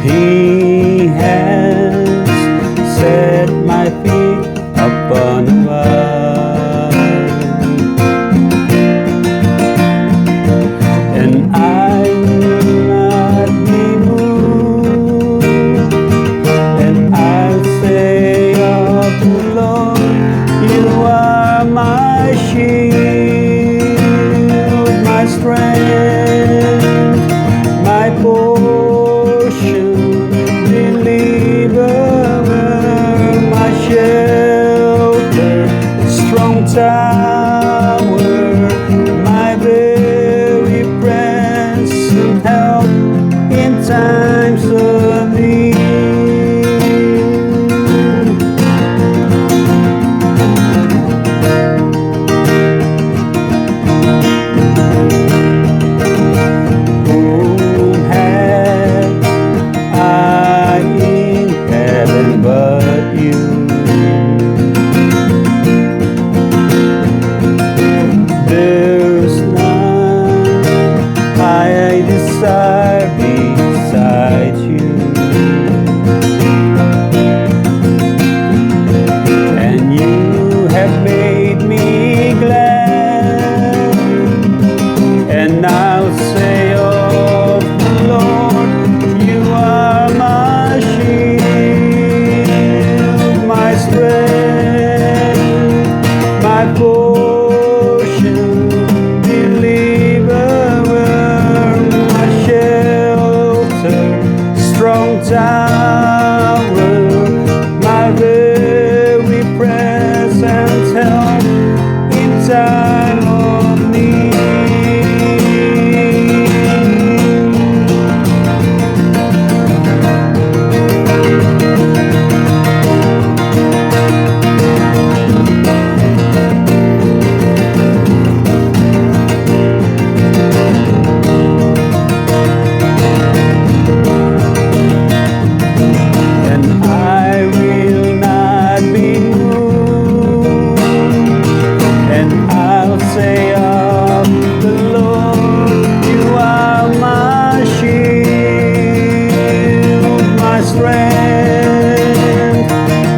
He has set my feet upon a rock, and I will not be moved. And I'll say of the Lord, you are my shield, my strength, my portion, deliverer, my shelter, strong tower, my very present help in times of need. Whom have I in heaven but you? There's none I desire beside you, and you have made me glad, and I'll say of the Lord, you are my shield, my strength, my portion, deliverer, my shelter, strong tower, my very present help in time of need. And I will not be moved, and I'll say of the Lord, you are my shield, my strength,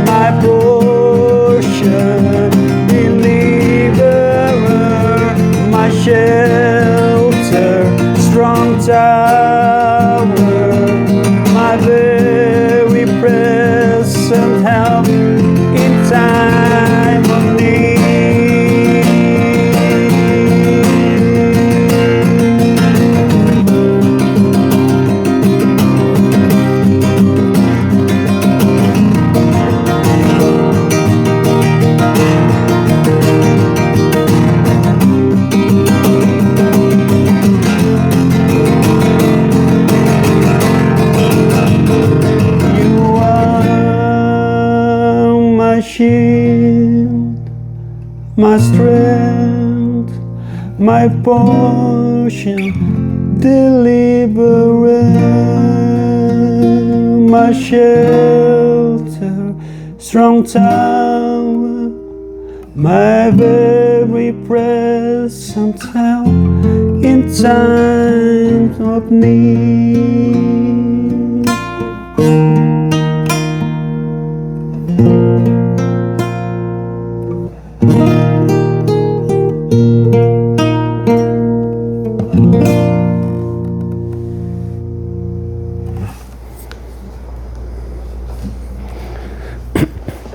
my portion, deliverer, my shelter, strong tower, my very present help in time of need. You are my shield, my strength, my portion, deliverer, my shelter, strong tower, my very present help in times of need.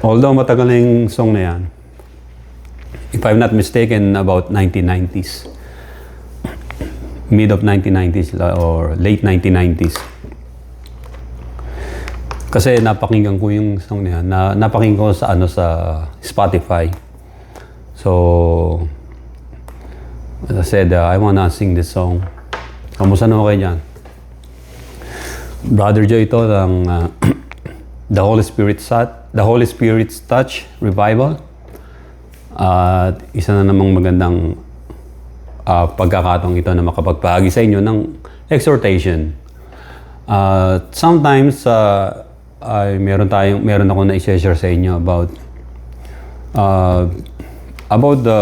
Although matagal na yung song na yan, if I'm not mistaken, about 1990s. Mid of 1990s or late 1990s. Kasi napakinggan ko yung song na yan. Napakinggan ko sa sa Spotify. So, as I said, I wanna sing this song. Kamusta naman kayo dyan? Brother Joe ito ng The Holy Spirit's Touch Revival. At isa na namang magandang pagkakataong ito na makapagpahagi sa inyo ng exhortation. Sometimes meron ako na i-share sa inyo about the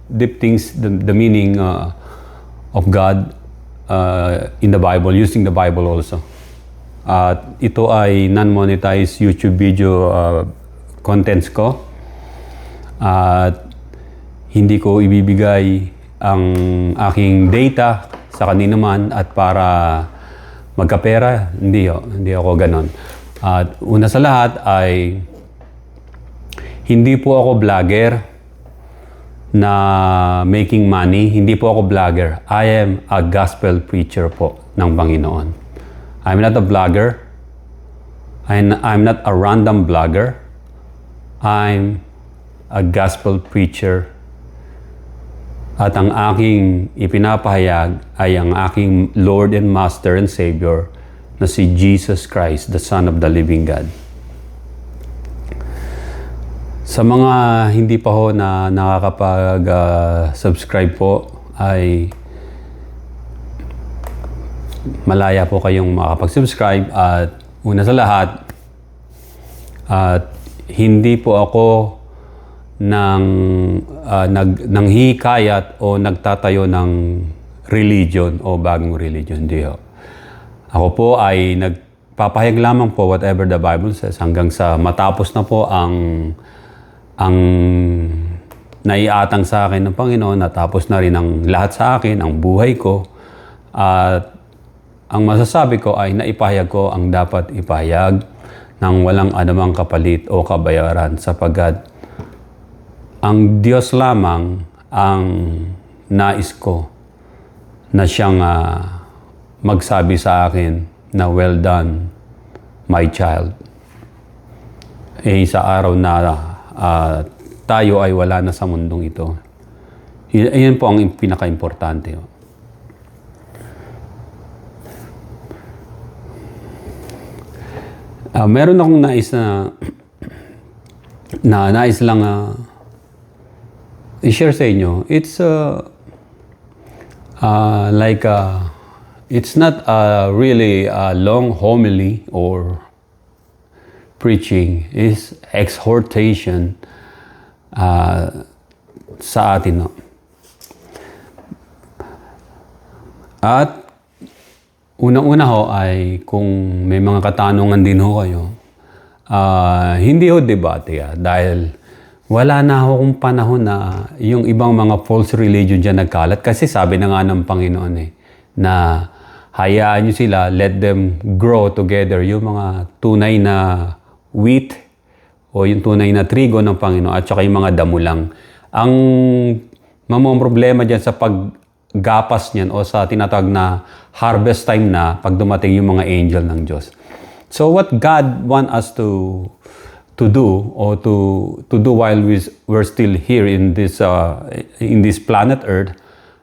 deep things, the meaning of God in the Bible, using the Bible also. At ito ay non-monetized YouTube video contents ko. At hindi ko ibibigay ang aking data sa kanino man at para magkapera. Hindi ako ganon. At una sa lahat ay hindi po ako vlogger na making money. Hindi po ako vlogger. I am a gospel preacher po ng Panginoon. I'm not a vlogger. I'm not a random vlogger. I'm a gospel preacher. At ang aking ipinapahayag ay ang aking Lord and Master and Savior na si Jesus Christ, the Son of the Living God. Sa mga hindi pa ho na nakakapag-subscribe po ay malaya po kayong makapag-subscribe at una sa lahat at hindi po ako nang hikayat o nagtatayo ng religion o bagong religion. Hindi ho. Ako po ay nagpapahayag lamang po whatever the Bible says hanggang sa matapos na po ang naiatang sa akin ng Panginoon, natapos na rin ang lahat sa akin, ang buhay ko. At ang masasabi ko ay naipahayag ko ang dapat ipahayag nang walang anumang kapalit o kabayaran sapagkat ang Diyos lamang ang nais ko na siyang magsabi sa akin na well done, my child. Sa araw na tayo ay wala na sa mundong ito. Iyan po ang pinaka-importante. Meron akong nais na nais lang i-share sa inyo. It's it's not really a long homily or preaching. It's exhortation sa atin. No? At unang-una ho ay kung may mga katanungan din ho kayo, hindi ho debate dahil wala na akong panahon na yung ibang mga false religion dyan nagkalat. Kasi sabi na nga ng Panginoon na hayaan nyo sila, let them grow together. Yung mga tunay na wheat o yung tunay na trigo ng Panginoon at saka yung mga damo lang. Ang mamang problema dyan sa paggapas niyan o sa tinatawag na harvest time na pag dumating yung mga angel ng Diyos. So what God want us to do or to do while we're still here in this planet Earth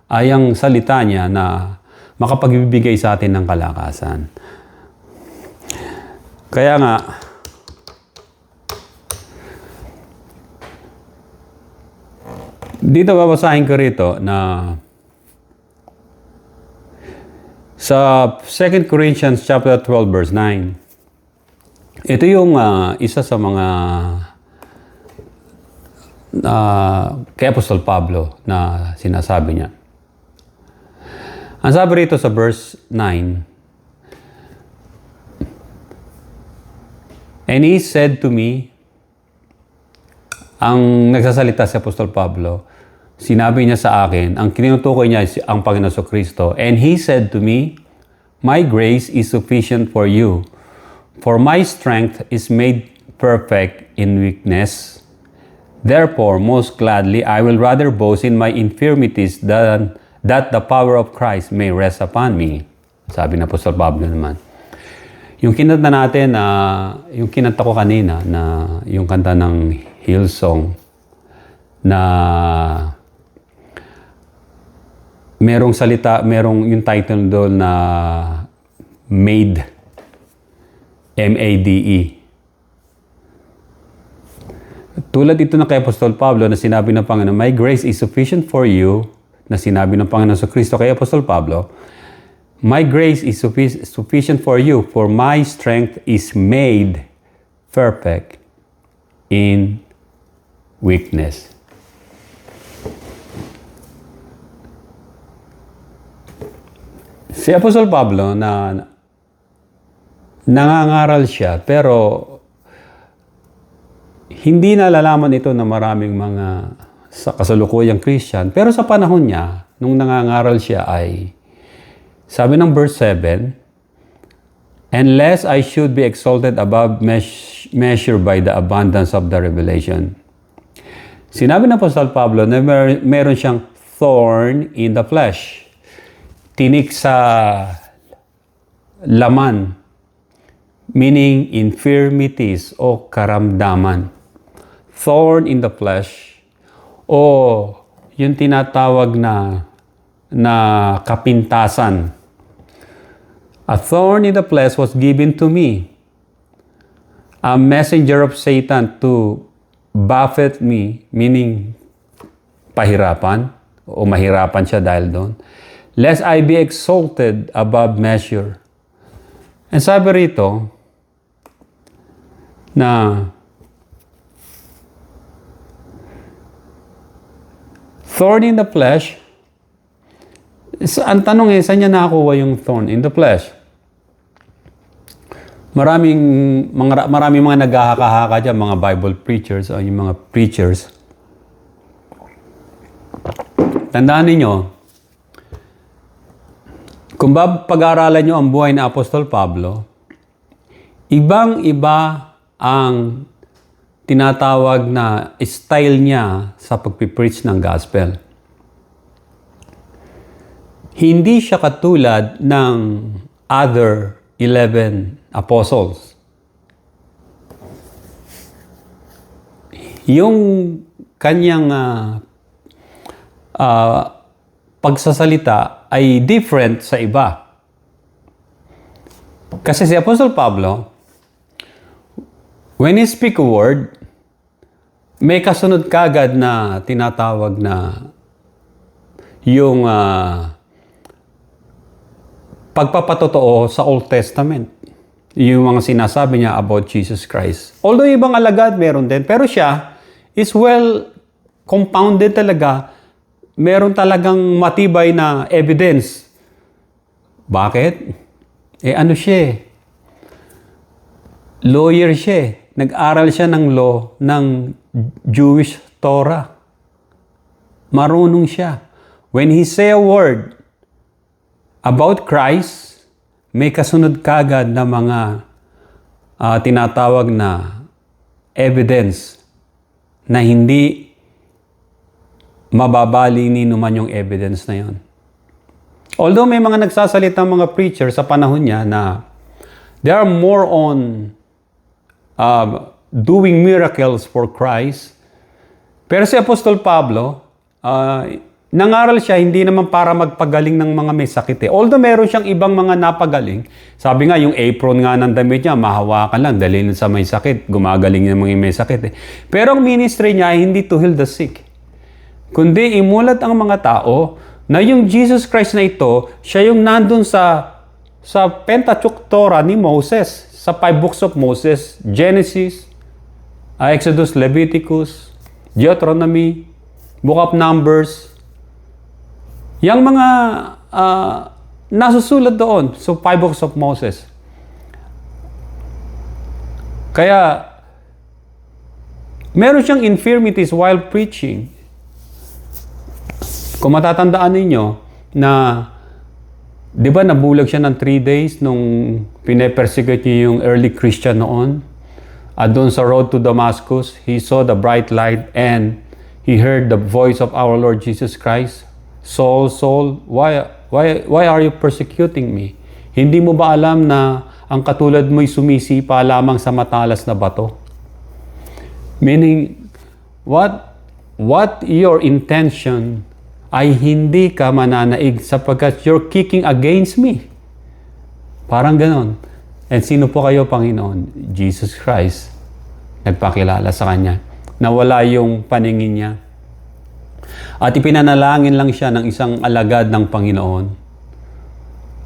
ay ang salita niya na makapagbibigay sa atin ng kalakasan. Kaya nga dito babasahin ko rito na sa 2 Corinthians chapter 12 verse 9. Ito yung isa sa mga kay Apostol Pablo na sinasabi niya. Ang sabi rito sa verse 9, and he said to me, ang nagsasalita si Apostol Pablo, sinabi niya sa akin, ang tinutukoy niya ang Panginoon Kristo, and he said to me, my grace is sufficient for you. For my strength is made perfect in weakness. Therefore, most gladly, I will rather boast in my infirmities than that the power of Christ may rest upon me. Sabi na Apostol Pablo naman. Yung kinanta natin, yung kinanta ko kanina, na yung kanta ng Hillsong, na merong salita, merong yung title doon na Made. M-A-D-E. Tulad ito na kay Apostol Pablo na sinabi ng Panginoon, my grace is sufficient for you, na sinabi ng Panginoon sa Kristo kay Apostol Pablo, my grace is sufficient for you, for my strength is made perfect in weakness. Si Apostol Pablo na nangangaral siya, pero hindi nalalaman ito ng maraming mga sa kasalukuyang Christian. Pero sa panahon niya, nung nangangaral siya ay, sabi ng verse 7, "And lest I should be exalted above measure by the abundance of the revelation." Sinabi ng Apostol Pablo na meron siyang thorn in the flesh. Tinik sa laman. Meaning infirmities o karamdaman. Thorn in the flesh o yung tinatawag na kapintasan. "A thorn in the flesh was given to me, a messenger of Satan to buffet me," meaning pahirapan o mahirapan siya dahil doon, "lest I be exalted above measure." And sabi rito na thorn in the flesh, ang tanong saan niya nakakuha yung thorn in the flesh? Maraming mga naghahaka-haka dyan, mga Bible preachers o yung mga preachers. Tandaan ninyo, kung pag-aaralan nyo ang buhay ni Apostol Pablo, ibang-iba ang tinatawag na style niya sa pagpipreach ng gospel. Hindi siya katulad ng other 11 apostles. Yung kanyang pagsasalita ay different sa iba. Kasi si Apostle Pablo, when he speak a word, may kasunod kagad na tinatawag na yung pagpapatotoo sa Old Testament. Yung mga sinasabi niya about Jesus Christ. Although ibang alagad meron din, pero siya is well compounded talaga. Meron talagang matibay na evidence. Bakit? Ano siya? Lawyer siya. Nag-aral siya ng law ng Jewish Torah. Marunong siya. When he say a word about Christ, may kasunod kagad na mga tinatawag na evidence na hindi mababali ni naman yung evidence na yon. Although may mga nagsasalita mga preacher sa panahon niya na they are more on doing miracles for Christ. Pero si Apostol Pablo, nangaral siya hindi naman para magpagaling ng mga may sakit. Although meron siyang ibang mga napagaling. Sabi nga, yung apron nga ng damit niya, mahawakan lang, dalhin sa may sakit. Gumagaling yung mga may sakit. Pero ang ministry niya ay hindi to heal the sick. Kundi imulat ang mga tao na yung Jesus Christ na ito, siya yung nandun sa Pentateuch Torah ni Moses, sa 5 books of Moses, Genesis, Exodus, Leviticus, Deuteronomy, Book of Numbers. Yang mga nasusulat doon sa 5 books of Moses. Kaya, meron siyang infirmities while preaching. Kung matatandaan ninyo na, di ba nabulag siya ng 3 days nung pinapersecute niya yung early Christian noon? At doon sa road to Damascus, he saw the bright light and he heard the voice of our Lord Jesus Christ. "Saul, Saul, why are you persecuting me? Hindi mo ba alam na ang katulad mo'y sumisipa lamang sa matalas na bato?" Meaning, what your intention ay hindi ka mananaig sapagkat you're kicking against me. Parang ganon. And sino po kayo, Panginoon? Jesus Christ. Nagpakilala sa Kanya. Nawala yung paningin niya. At ipinanalangin lang siya ng isang alagad ng Panginoon.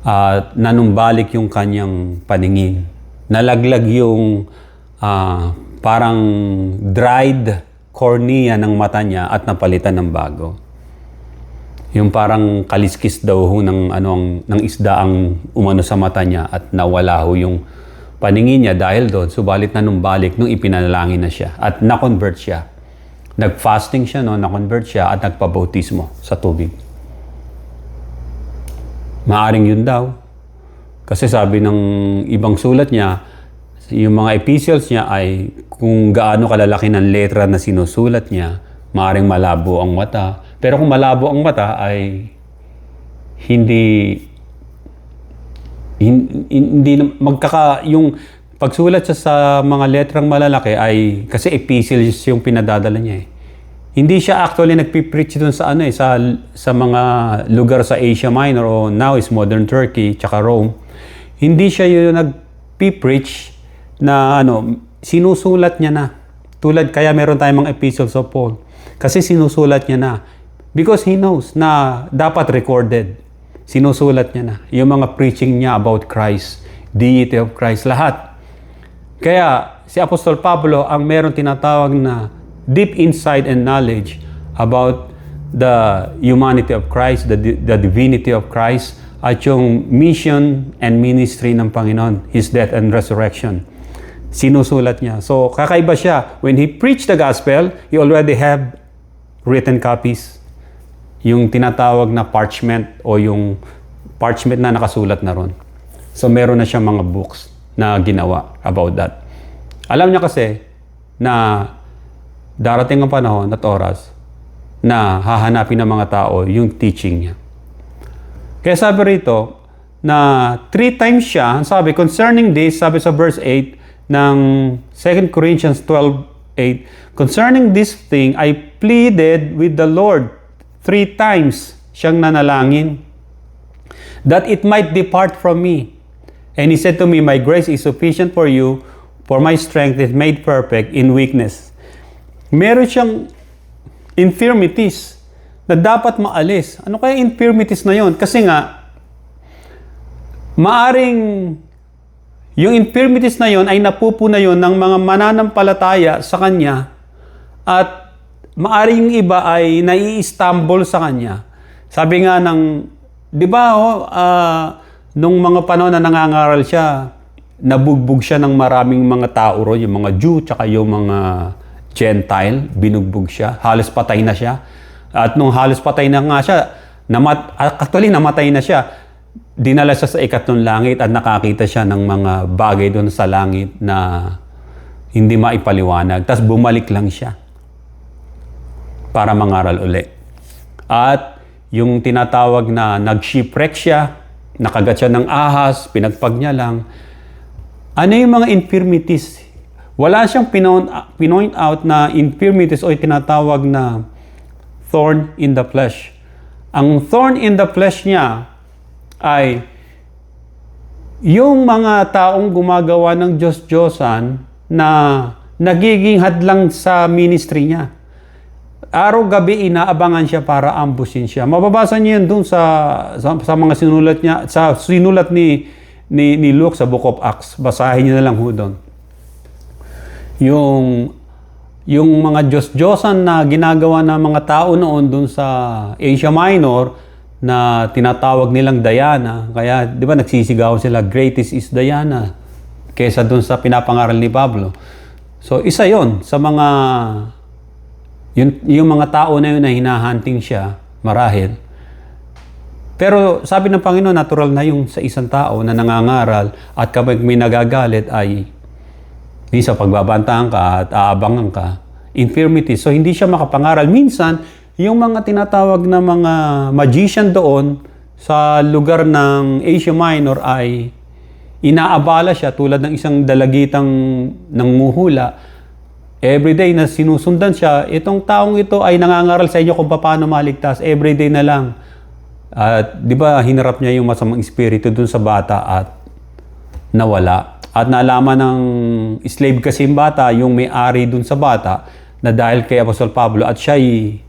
At nanumbalik yung kanyang paningin. Nalaglag yung parang dried cornea ng mata niya at napalitan ng bago. Yung parang kaliskis daw ho ng isda ang umano sa mata niya at nawala ho yung paningin niya dahil doon, subalit na numbalik nung ipinanalangin na siya at na-convert siya. Nag-fasting siya, no? Na-convert siya at nagpabautismo sa tubig. Maaring yun daw. Kasi sabi ng ibang sulat niya, yung mga epistles niya ay kung gaano kalalaki ng letra na sinusulat niya, maaring malabo ang mata. Pero kung malabo ang mata ay hindi yung pagsulat siya sa mga letrang malalaki ay kasi epistles yung pinadadala niya eh. Hindi siya actually nagpipreach doon sa sa mga lugar sa Asia Minor o now is modern Turkey tsaka Rome. Hindi siya yung nagpipreach na sinusulat niya na. Tulad kaya meron tayong mga epistles of Paul. Kasi sinusulat niya na. Because he knows na dapat recorded. Sinusulat niya na. Yung mga preaching niya about Christ, deity of Christ, lahat. Kaya si Apostol Pablo ang meron tinatawag na deep insight and knowledge about the humanity of Christ, the divinity of Christ, at yung mission and ministry ng Panginoon, His death and resurrection. Sinusulat niya. So, kakaiba siya. When he preached the gospel, he already have written copies. Yung tinatawag na parchment o yung parchment na nakasulat na ron. So, meron na siyang mga books na ginawa about that. Alam niya kasi na darating ang panahon at oras na hahanapin ng mga tao yung teaching niya. Kaya sabi rito na 3 times siya, sabi concerning this, sabi sa verse 8 ng 2 Corinthians 12:8, concerning this thing, I pleaded with the Lord 3 times siyang nanalangin that it might depart from me. And He said to me, my grace is sufficient for you, for my strength is made perfect in weakness. Meron siyang infirmities na dapat maalis. Ano kaya infirmities na yon? Kasi nga, maaring yung infirmities na yon ay napupuna yon ng mga mananampalataya sa Kanya at maaring yung iba ay nai-stumble sa Kanya. Sabi nga ng, di ba, nung mga panahon na nangangaral siya, nabugbog siya ng maraming mga tao ro, yung mga Jew, tsaka yung mga Gentile, binugbog siya, halos patay na siya. At nung halos patay na nga siya, actually namatay na siya, dinala siya sa ikatlong langit at nakakita siya ng mga bagay doon sa langit na hindi maipaliwanag. Tapos bumalik lang siya para mangaral uli. At yung tinatawag na nag-shipwreck siya, nakagat siya ng ahas, pinagpag niya lang. Ano yung mga infirmities? Wala siyang pinoint out na infirmities o tinatawag na thorn in the flesh. Ang thorn in the flesh niya ay yung mga taong gumagawa ng Diyos-Diyosan na nagiging hadlang sa ministry niya. Araw-gabi inaabangan siya para ambusin siya. Mababasa niyo yun doon sa mga sinulat niya, sa sinulat ni Luke sa Book of Acts. Basahin niyo na lang ho doon. Yung mga Diyos-Diyosan na ginagawa ng mga tao noon doon sa Asia Minor na tinatawag nilang Diana. Kaya, di ba, nagsisigaw sila, greatest is Diana, kesa doon sa pinapangaral ni Pablo. So, isa yon sa mga, yung mga tao na yun na hinahunting siya, marahil. Pero sabi ng Panginoon, natural na yung sa isang tao na nangangaral at kapag may nagagalit ay minsan pagbabantaan ka at aabangan ka, infirmity. So, hindi siya makapangaral. Minsan, yung mga tinatawag na mga magician doon sa lugar ng Asia Minor ay inaabala siya tulad ng isang dalagitang nanguhula. Everyday na sinusundan siya, itong taong ito ay nangangaral sa inyo kung paano maligtas. Everyday na lang. At di ba hinarap niya yung masamang espiritu doon sa bata at nawala. At nalaman ng slave kasi yung bata, yung may-ari dun sa bata, na dahil kay Apostol Pablo at siya'y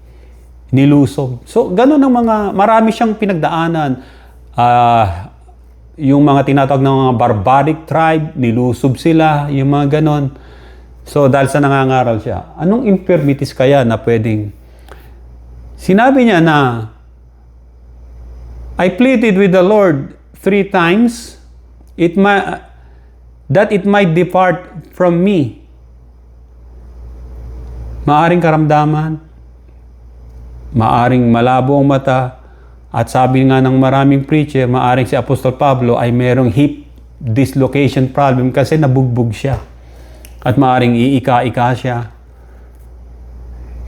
nilusob. So, ganun ang marami siyang pinagdaanan. Yung mga tinatawag ng mga barbaric tribe, nilusob sila, yung mga ganun. So, dahil sa nangangaral siya, anong infirmities kaya na pwedeng... Sinabi niya na, I pleaded with the Lord 3 times, that it might depart from me. Maaring karamdaman, maaring malabo ang mata, at sabi nga ng maraming preacher, maaring si Apostol Pablo ay merong hip dislocation problem kasi nabugbog siya. At maaring iika-ika siya,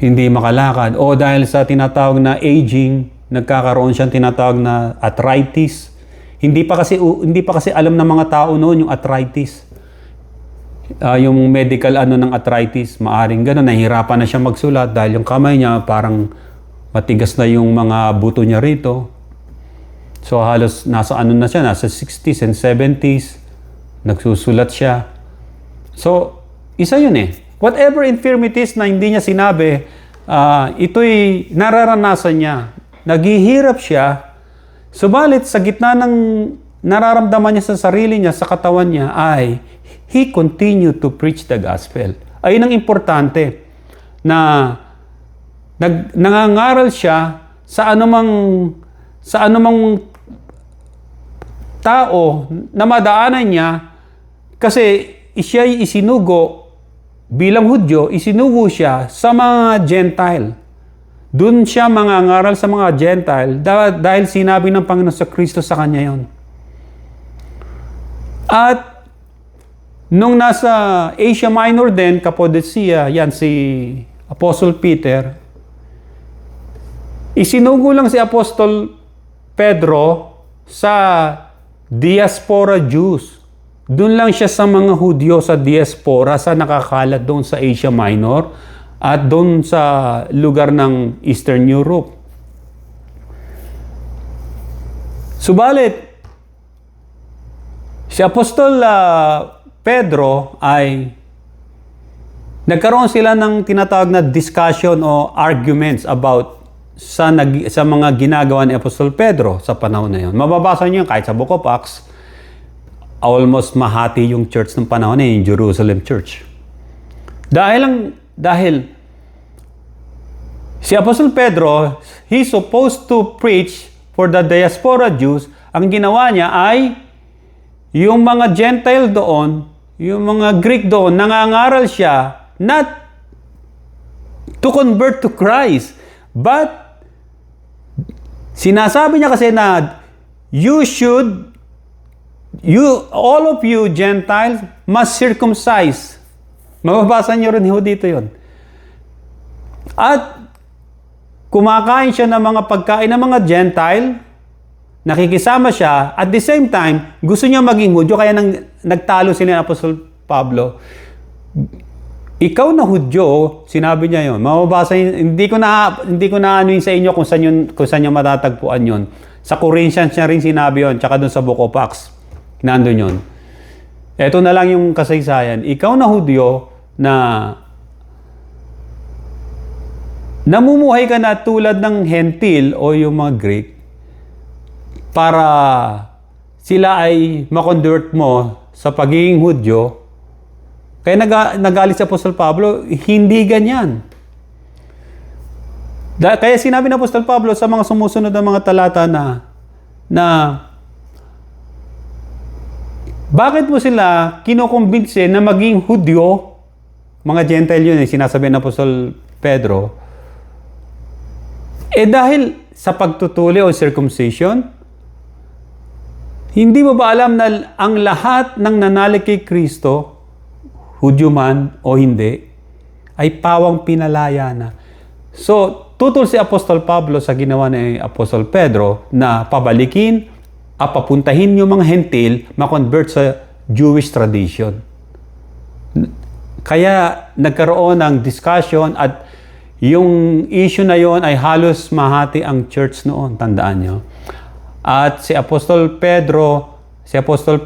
hindi makalakad. O dahil sa tinatawag na aging, nagkakaroon siyang tinatawag na arthritis. Hindi pa kasi alam ng mga tao noon yung arthritis. Yung medical ng arthritis, maaring gano'n, nahihirapan na siya magsulat dahil yung kamay niya parang matigas na yung mga buto niya rito. So halos nasa nasa 60s and 70s, nagsusulat siya. So, isa yun eh. Whatever infirmities na hindi niya sinabi, ito'y nararanasan niya. Naghihirap siya, subalit sa gitna ng nararamdaman niya sa sarili niya, sa katawan niya, ay he continued to preach the gospel. Ayun ang importante, na nangangaral siya sa anumang tao na madaanan niya, kasi siya'y isinugo bilang Hudyo, isinugo siya sa mga Gentile. Doon siya mangangaral sa mga Gentile dahil sinabi ng Panginoon sa Kristo sa kanya yon. At nung nasa Asia Minor din, Cappadocia, yan si Apostle Peter, isinugo lang si Apostol Pedro sa diaspora Jews. Doon lang siya sa mga Hudyo sa diaspora, sa nakakalat doon sa Asia Minor at doon sa lugar ng Eastern Europe. Subalit, si Apostol Pedro ay nagkaroon sila ng tinatawag na discussion o arguments about sa mga ginagawa ni Apostol Pedro sa panahon na yun. Mababasa niyo kahit sa Book of Acts, almost mahati yung church ng panahon na yung Jerusalem Church. Dahil si Apostol Pedro, he's supposed to preach for the diaspora Jews. Ang ginawa niya ay yung mga Gentile doon, yung mga Greek doon, nangangaral siya not to convert to Christ, but sinasabi niya kasi na all of you Gentiles must circumcise. Mababasa niyo rin dito yon. At kumakain siya ng mga pagkain ng mga Gentile, nakikisama siya, at the same time, gusto niya maging Hudyo, kaya nagtalo sila ng Apostol Pablo. Ikaw na Hudyo, sinabi niya yon. Mababasa, hindi ko na anuin sa inyo kung saan niyo matatagpuan yon. Sa Corinthians niya rin sinabi yon, tsaka doon sa Book of Acts. Nandun yun. Ito na lang yung kasaysayan. Ikaw na Hudyo na namumuhay ka na tulad ng Hentil o yung mga Greek para sila ay makonvert mo sa pagiging Hudyo. Kaya nagalit si Apostol Pablo, hindi ganyan. Kaya sinabi ng Apostol Pablo sa mga sumusunod na mga talata na bakit mo sila kinukumbinse na maging Hudyo? Mga Gentile yun, sinasabi ng Apostol Pedro. Dahil sa pagtutuli o circumcision, hindi mo ba alam na ang lahat ng nanalig kay Kristo, Hudyo man o hindi, ay pawang pinalaya na. So, tutol si Apostol Pablo sa ginawa ni Apostol Pedro na pabalikin papuntahin yung mga Hentil ma-convert sa Jewish tradition. Kaya nagkaroon ng discussion at yung issue na yon ay halos mahati ang church noon, tandaan nyo. At si Apostol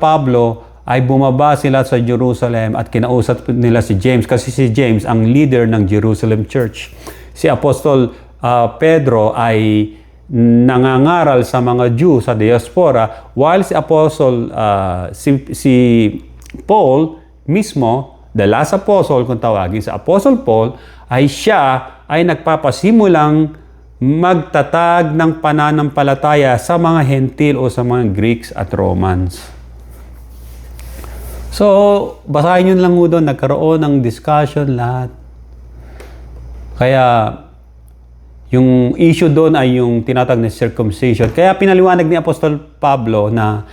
Pablo ay bumaba sila sa Jerusalem at kinausap nila si James kasi si James ang leader ng Jerusalem Church. Si Apostol Pedro ay nangangaral sa mga Jew sa diaspora, while si Apostle, si Paul mismo, the last apostle kung tawagin, sa Apostle Paul, ay siya ay nagpapasimulang magtatag ng pananampalataya sa mga Hentil o sa mga Greeks at Romans. So, basahin nyo lang ho doon, nagkaroon ng discussion lahat. Kaya, yung issue doon ay yung tinatawag na circumcision. Kaya pinaliwanag ni Apostol Pablo na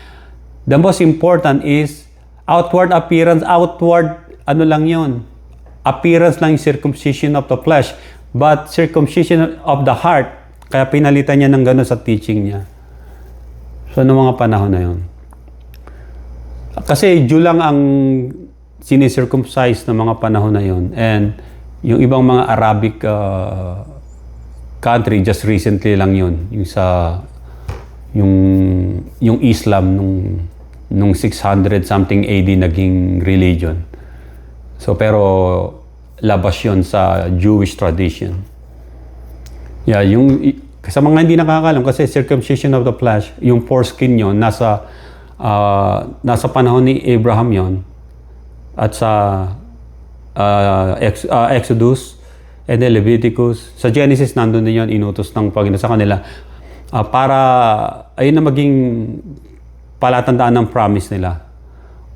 the most important is outward appearance, ano lang yun? Appearance lang yung circumcision of the flesh, but circumcision of the heart. Kaya pinalitan niya ng gano'n sa teaching niya. So, noong mga panahon na yun. Kasi Jew lang ang sinicircumcise ng mga panahon na yun. And yung ibang mga Arabic country, just recently lang yun. Yung Islam nung 600 something AD naging religion. So pero labas yun sa Jewish tradition. Yeah, sa mga hindi nakakalam kasi circumcision of the flesh, yung foreskin yun, nasa panahon ni Abraham yon at sa Exodus and then Leviticus. Sa Genesis, nandun din yun, inutos ng Panginoon sa kanila para ayun na maging palatandaan ng promise nila.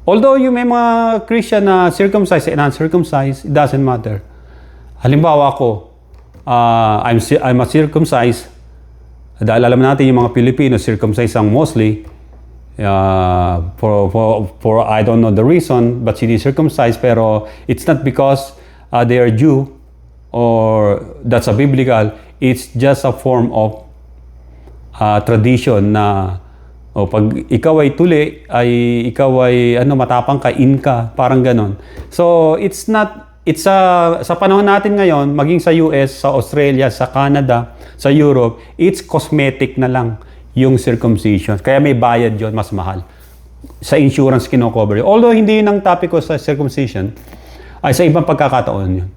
Although yung may mga Christian na circumcised and uncircumcised, it doesn't matter. Halimbawa ako, I'm a circumcised. Dahil alam natin yung mga Pilipino circumcised ang mostly. For I don't know the reason, but circumcised, pero it's not because they are Jew or that's a biblical. It's just a form of tradition na pag ikaw ay tuli, ikaw ay matapang ka, in ka, parang ganon. So sa panahon natin ngayon, maging sa US, sa Australia, sa Canada, sa Europe, it's cosmetic na lang yung circumcision. Kaya may bayad yun, mas mahal. Sa insurance kino-cover yun. Although hindi yun ang topic ko sa circumcision, ay sa ibang pagkakataon yun.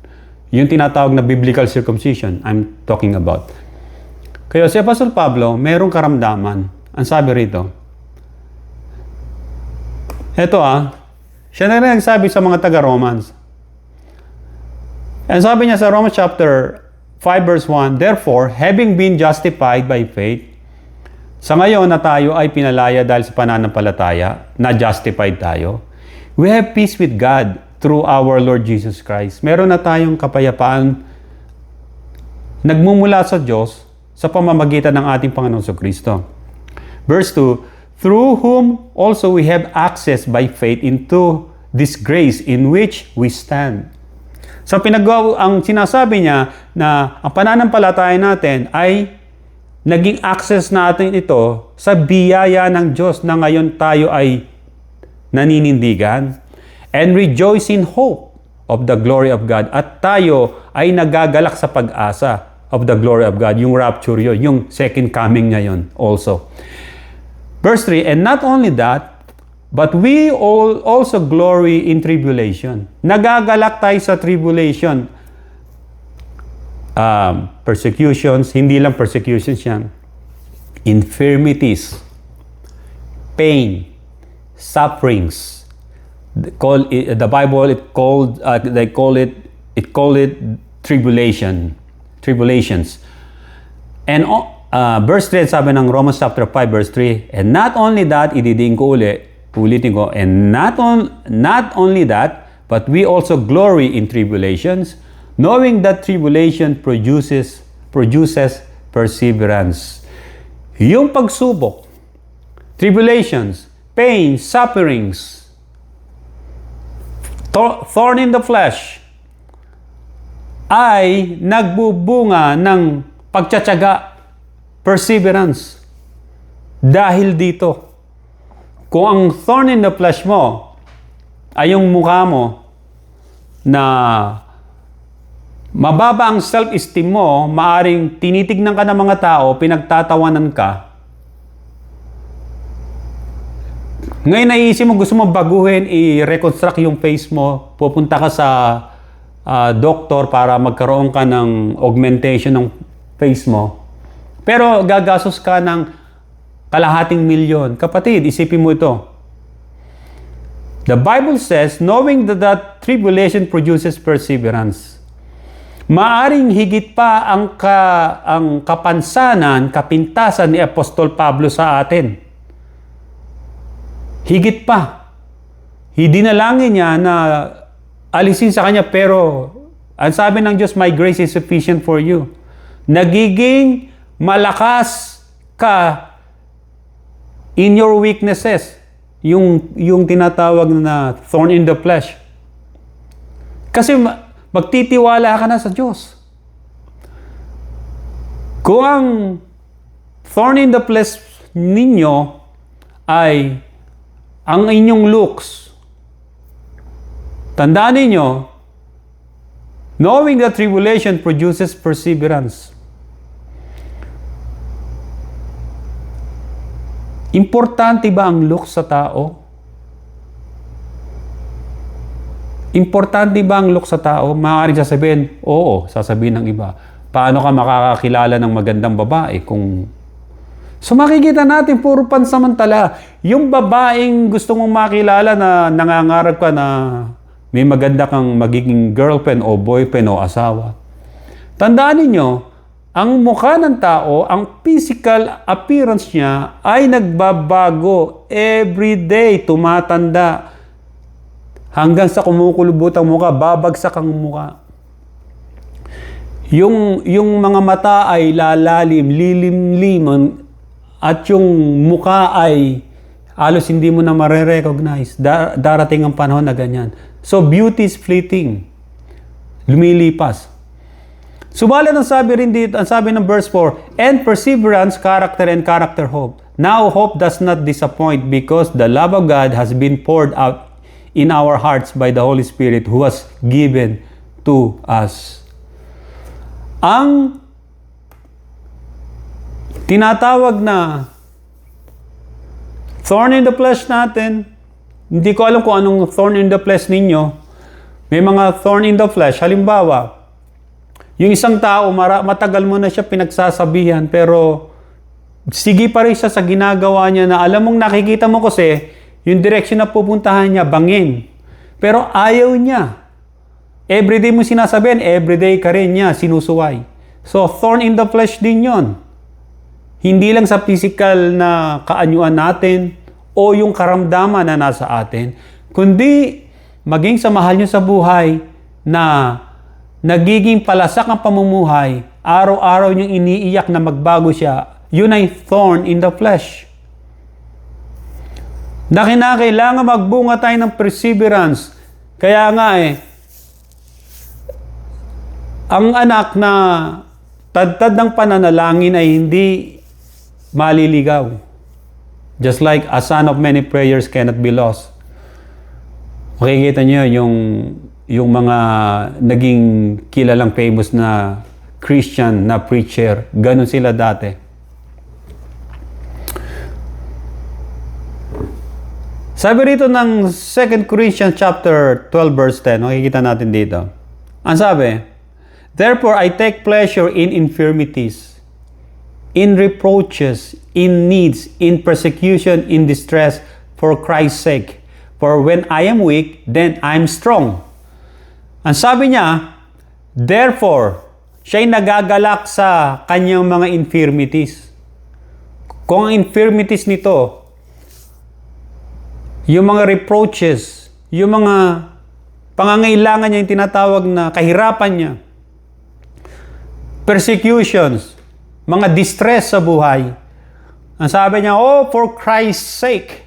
Yung tinatawag na biblical circumcision, I'm talking about. Kaya si Apostol Pablo, merong karamdaman. Ang sabi rito, eto siya na rin nagsabi sa mga taga-Romans. And sabi niya sa Romans chapter 5 verse 1, therefore, having been justified by faith, sa ngayon na tayo ay pinalaya dahil sa pananampalataya, na-justified tayo, we have peace with God through our Lord Jesus Christ. Meron na tayong kapayapaan nagmumula sa Diyos sa pamamagitan ng ating Panginoon Kristo. Verse 2, through whom also we have access by faith into this grace in which we stand. So ang sinasabi niya na ang pananampalataya natin ay naging access natin ito sa biyaya ng Diyos na ngayon tayo ay naninindigan and rejoice in hope of the glory of God. At tayo ay nagagalak sa pag-asa of the glory of God. Yung rapture yun, yung second coming niya yun also. Verse 3, and not only that, but we all also glory in tribulation. Nagagalak tayo sa tribulation. Persecutions, hindi lang persecutions yan. Infirmities, pain, sufferings. The Bible they call it tribulations. And verse 3 sabi ng Romans chapter 5 verse 3, and not only that, ulitin ko, and not only that, but we also glory in tribulations, knowing that tribulation produces perseverance. Yung pagsubok, tribulations, pain, sufferings, thorn in the flesh, ay nagbubunga ng pagtsatsaga, perseverance. Dahil dito, kung ang thorn in the flesh mo ay yung mukha mo na mababa ang self-esteem mo, maaring tinitignan ka ng mga tao, pinagtatawanan ka. Ngayon naiisip mo, gusto mo baguhin, i-reconstruct yung face mo, pupunta ka sa doktor para magkaroon ka ng augmentation ng face mo. Pero gagastos ka ng kalahating milyon. Kapatid, isipin mo ito. The Bible says, knowing that tribulation produces perseverance. Maaring higit pa ang kapansanan, kapintasan ni Apostol Pablo sa atin. Higit pa. Dinalangin niya na alisin sa kanya, pero ang sabi ng Diyos, my grace is sufficient for you. Nagiging malakas ka in your weaknesses. Yung tinatawag na thorn in the flesh. Kasi magtitiwala ka na sa Diyos. Kung ang thorn in the flesh ninyo ay ang inyong looks, tandaan ninyo, knowing that tribulation produces perseverance. Importante ba ang looks sa tao? Importante ba ang looks sa tao? Maaaring sasabihin, oo, sasabihin ng iba. Paano ka makakakilala ng magandang babae kung... So makikita natin, puro pansamantala. Yung babaeng gusto mong makilala na nangangarap ka na may maganda kang magiging girlfriend o boyfriend o asawa. Tandaan ninyo, ang mukha ng tao, ang physical appearance niya ay nagbabago. Every day, tumatanda. Hanggang sa kumukulubot ang mukha, babagsak ang mukha. Yung mga mata ay lalalim, lilim-limon, at yung mukha ay halos hindi mo na mare-recognize. Darating ang panahon na ganyan. So, beauty is fleeting. Lumilipas. Subalit ang sabi rin dito, ang sabi ng verse 4, and perseverance, character, and character hope. Now hope does not disappoint because the love of God has been poured out in our hearts by the Holy Spirit who was given to us. Ang tinatawag na thorn in the flesh natin, hindi ko alam kung anong thorn in the flesh ninyo. May mga thorn in the flesh. Halimbawa, yung isang tao, matagal mo na siya pinagsasabihan, pero sige pa rin siya sa ginagawa niya na alam mong nakikita mo kasi yung direction na pupuntahan niya, bangin. Pero ayaw niya. Everyday mo sinasabihan, everyday ka rin niya sinusuway. So, thorn in the flesh din yon. Hindi lang sa physical na kaanyuan natin o yung karamdaman na nasa atin, kundi maging sa mahal niyo sa buhay na nagiging palasak ang pamumuhay, araw-araw niyong iniiyak na magbago siya, yun ay thorn in the flesh. Na kinakailangan magbunga tayo ng perseverance. Kaya nga ang anak na tad-tad ng pananalangin ay hindi maliligaw. Just like a son of many prayers cannot be lost. Makikita niyo yung mga naging kilalang famous na Christian na preacher, ganun sila dati. Sabi rito ng 2 Corinthians chapter 12 verse 10, makikita natin dito. Ang sabi, therefore I take pleasure in infirmities, in reproaches, in needs, in persecution, in distress, for Christ's sake. For when I am weak, then I am strong. Ang sabi niya, therefore, siya'y nagagalak sa kanyang mga infirmities. Kung ang infirmities nito, yung mga reproaches, yung mga pangangailangan niya, yung tinatawag na kahirapan niya, persecutions, mga distress sa buhay, ang sabi niya, oh, for Christ's sake,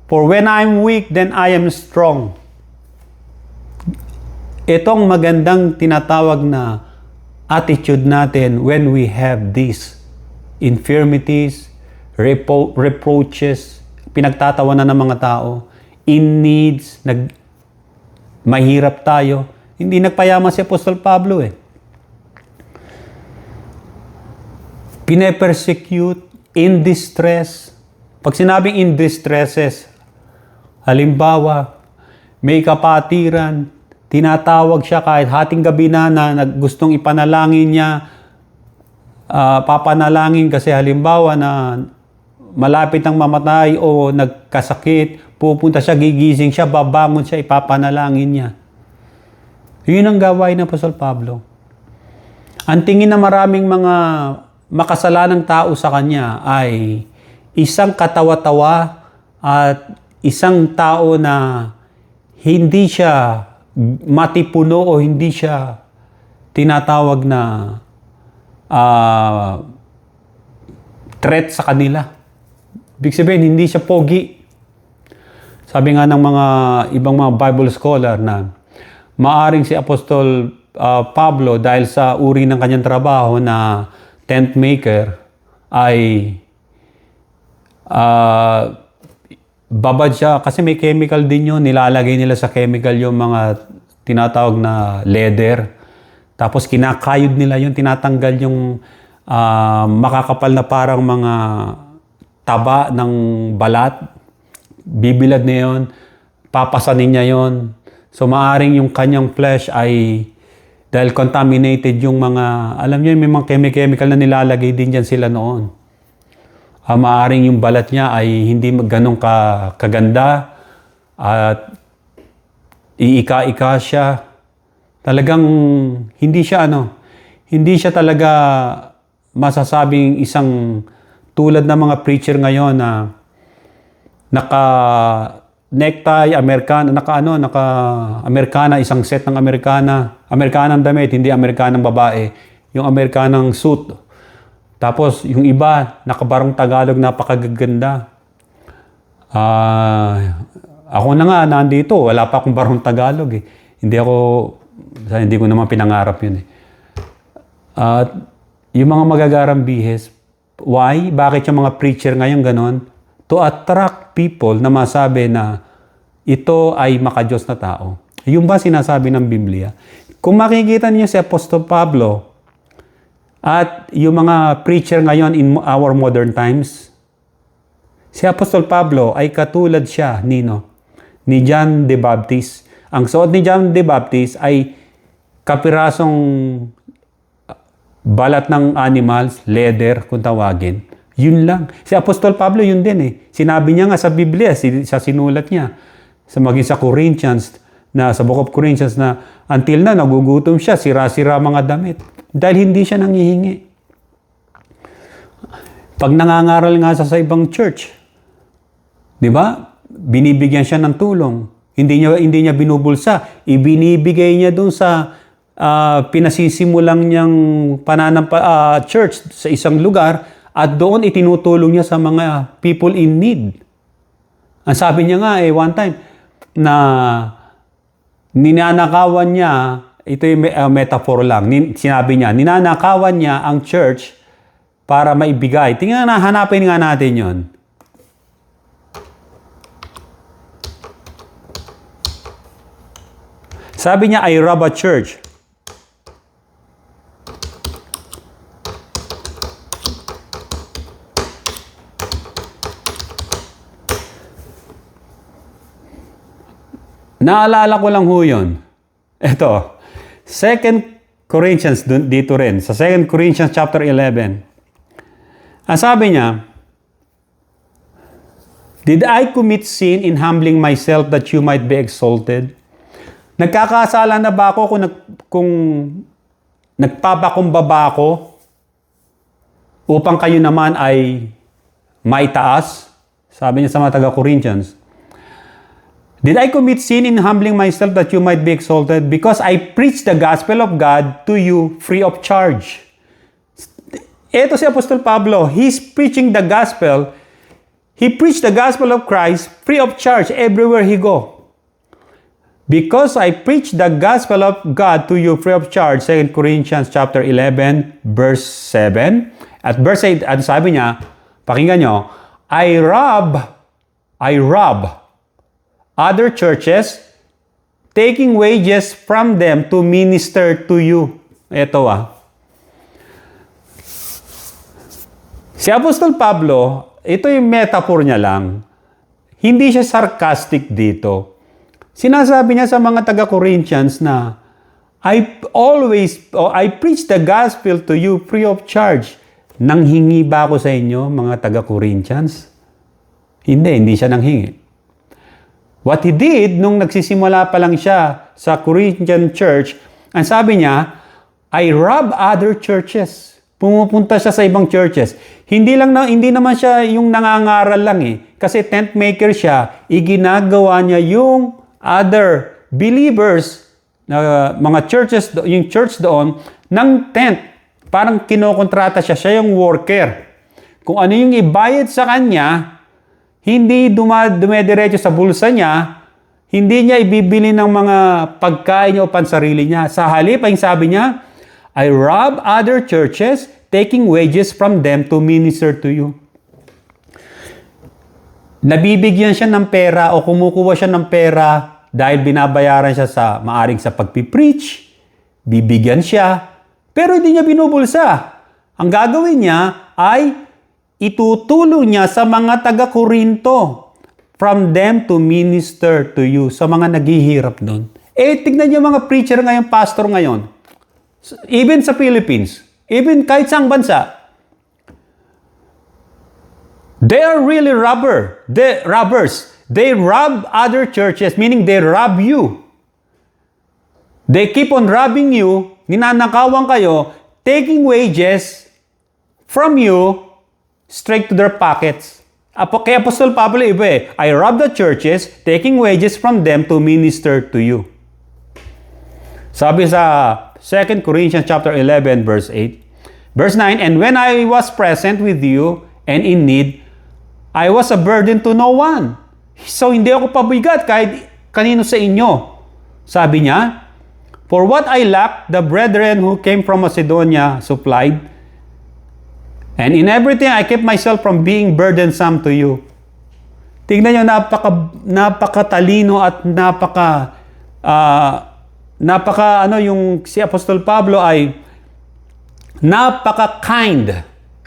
for when I'm weak, then I am strong. Itong magandang tinatawag na attitude natin when we have these infirmities, reproaches, pinagtatawanan ng mga tao, in needs, mahirap tayo. Hindi nagpayaman si Apostol Pablo Pine-persecute, in distress. Pag sinabing in distresses, halimbawa, may kapatiran, tinatawag siya kahit hating gabi na gustong ipanalangin niya, papanalangin kasi halimbawa na malapit ang mamatay o nagkasakit, pupunta siya, gigising siya, babangon siya, ipapanalangin niya. Yun ang gawain ng Apostol Pablo. Ang tingin na maraming mga makasalanang tao sa kanya ay isang katawa-tawa at isang tao na hindi siya matipuno o hindi siya tinatawag na threat sa kanila. Ibig sabihin, hindi siya pogi. Sabi nga ng mga ibang mga Bible scholar na maaring si Apostol Pablo dahil sa uri ng kanyang trabaho na tent maker ay babad siya kasi may chemical din yun. Nilalagay nila sa chemical yung mga tinatawag na leather. Tapos kinakayod nila yun, tinatanggal yung makakapal na parang mga taba ng balat. Bibilad na yun, papasanin niya yun. So maaring yung kanyang flesh ay dahil contaminated yung mga, alam niyo, may mga chemical na nilalagay din dyan sila noon. Maaring yung balat niya ay hindi ganong kaganda at iika-ika siya. Talagang hindi siya talaga masasabing isang tulad ng mga preacher ngayon na naka-necktie, naka-Amerikana, isang set ng Amerikanang damit, hindi Amerikanang babae, yung Amerikanang suit. Tapos yung iba, nakabarong Tagalog, napakaganda. Ako na nga, nandito, wala pa akong barong Tagalog eh. Hindi ko naman pinangarap yun eh. Yung mga magagarang bihis, why? Bakit yung mga preacher ngayon ganon? To attract people na masabi na ito ay makadiyos na tao. Yung ba sinasabi ng Biblia? Kung makikita niyo si Apostol Pablo at yung mga preacher ngayon in our modern times, si Apostol Pablo ay katulad siya ni John the Baptist. Ang suot ni John the Baptist ay kapirasong balat ng animals, leather kung tawagin. Yun lang. Si Apostol Pablo yun din eh. Sinabi niya nga sa Biblia, sa sinulat niya, maging sa Corinthians, sa Book of Corinthians na until na nagugutom siya, sira-sira mga damit. Dahil hindi siya nanghihingi. Pag nangangaral nga sa ibang church, di ba? Binibigyan siya ng tulong. Hindi niya binubulsa. Ibinibigay niya doon sa pinasisimulang niyang church sa isang lugar at doon itinutulong niya sa mga people in need. Ang sabi niya nga one time na ninanakawan niya, ito yung metaphor lang, sinabi niya, ninanakawan niya ang church para maibigay. Hanapin nga natin yon. Sabi niya, I rob a church. Naalala ko lang ho yun. Ito, 2 Corinthians, dito rin. Sa 2 Corinthians chapter 11. Ang sabi niya, did I commit sin in humbling myself that you might be exalted? Nagkakasala na ba ako kung nagpapakumbaba ako upang kayo naman ay maitaas? Sabi niya sa mga taga-Corinthians. Did I commit sin in humbling myself that you might be exalted? Because I preach the gospel of God to you free of charge. Ito si Apostol Pablo. He's preaching the gospel. He preached the gospel of Christ free of charge everywhere he go. Because I preach the gospel of God to you free of charge. 2 Corinthians chapter 11, verse 7. At verse 8, at sabi niya, pakinggan nyo, I rob other churches, taking wages from them to minister to you. Ito Si Apostol Pablo, ito yung metaphor niya lang. Hindi siya sarcastic dito. Sinasabi niya sa mga taga-Corinthians na, I preach the gospel to you free of charge. Nanghingi ba ako sa inyo, mga taga-Corinthians? Hindi siya nanghingi. What he did, nung nagsisimula pa lang siya sa Corinthian church, ang sabi niya, I rob other churches. Pumupunta siya sa ibang churches. Hindi naman siya yung nangangaral lang eh. Kasi tent maker siya, iginagawa niya yung other believers, mga churches, yung church doon, ng tent. Parang kinokontrata siya. Siya yung worker. Kung ano yung ibayad sa kanya, hindi dumediretso sa bulsa niya, hindi niya ibibili ng mga pagkain niya o pansarili niya. Sa halip, ang sabi niya, I rob other churches, taking wages from them to minister to you. Nabibigyan siya ng pera o kumukuha siya ng pera dahil binabayaran siya maaring sa pagpipreach, bibigyan siya, pero hindi niya binubulsa. Ang gagawin niya ay itutulong niya sa mga taga-Korinto from them to minister to you, sa mga naghihirap doon. Tignan niyo mga preacher ngayon, pastor ngayon. Even sa Philippines, even kahit saang bansa, they are really robbers. They rob other churches, meaning they rob you. They keep on robbing you, ninanakawan kayo, taking wages from you straight to their pockets. Kay Apostol Pablo, iba eh. I rob the churches, taking wages from them to minister to you. Sabi sa 2 Corinthians chapter 11, verse 8. Verse 9, and when I was present with you and in need, I was a burden to no one. So, hindi ako pabigat kahit kanino sa inyo. Sabi niya, for what I lacked, the brethren who came from Macedonia supplied, and in everything, I kept myself from being burdensome to you. Tingnan nyo, napakatalino at yung si Apostol Pablo ay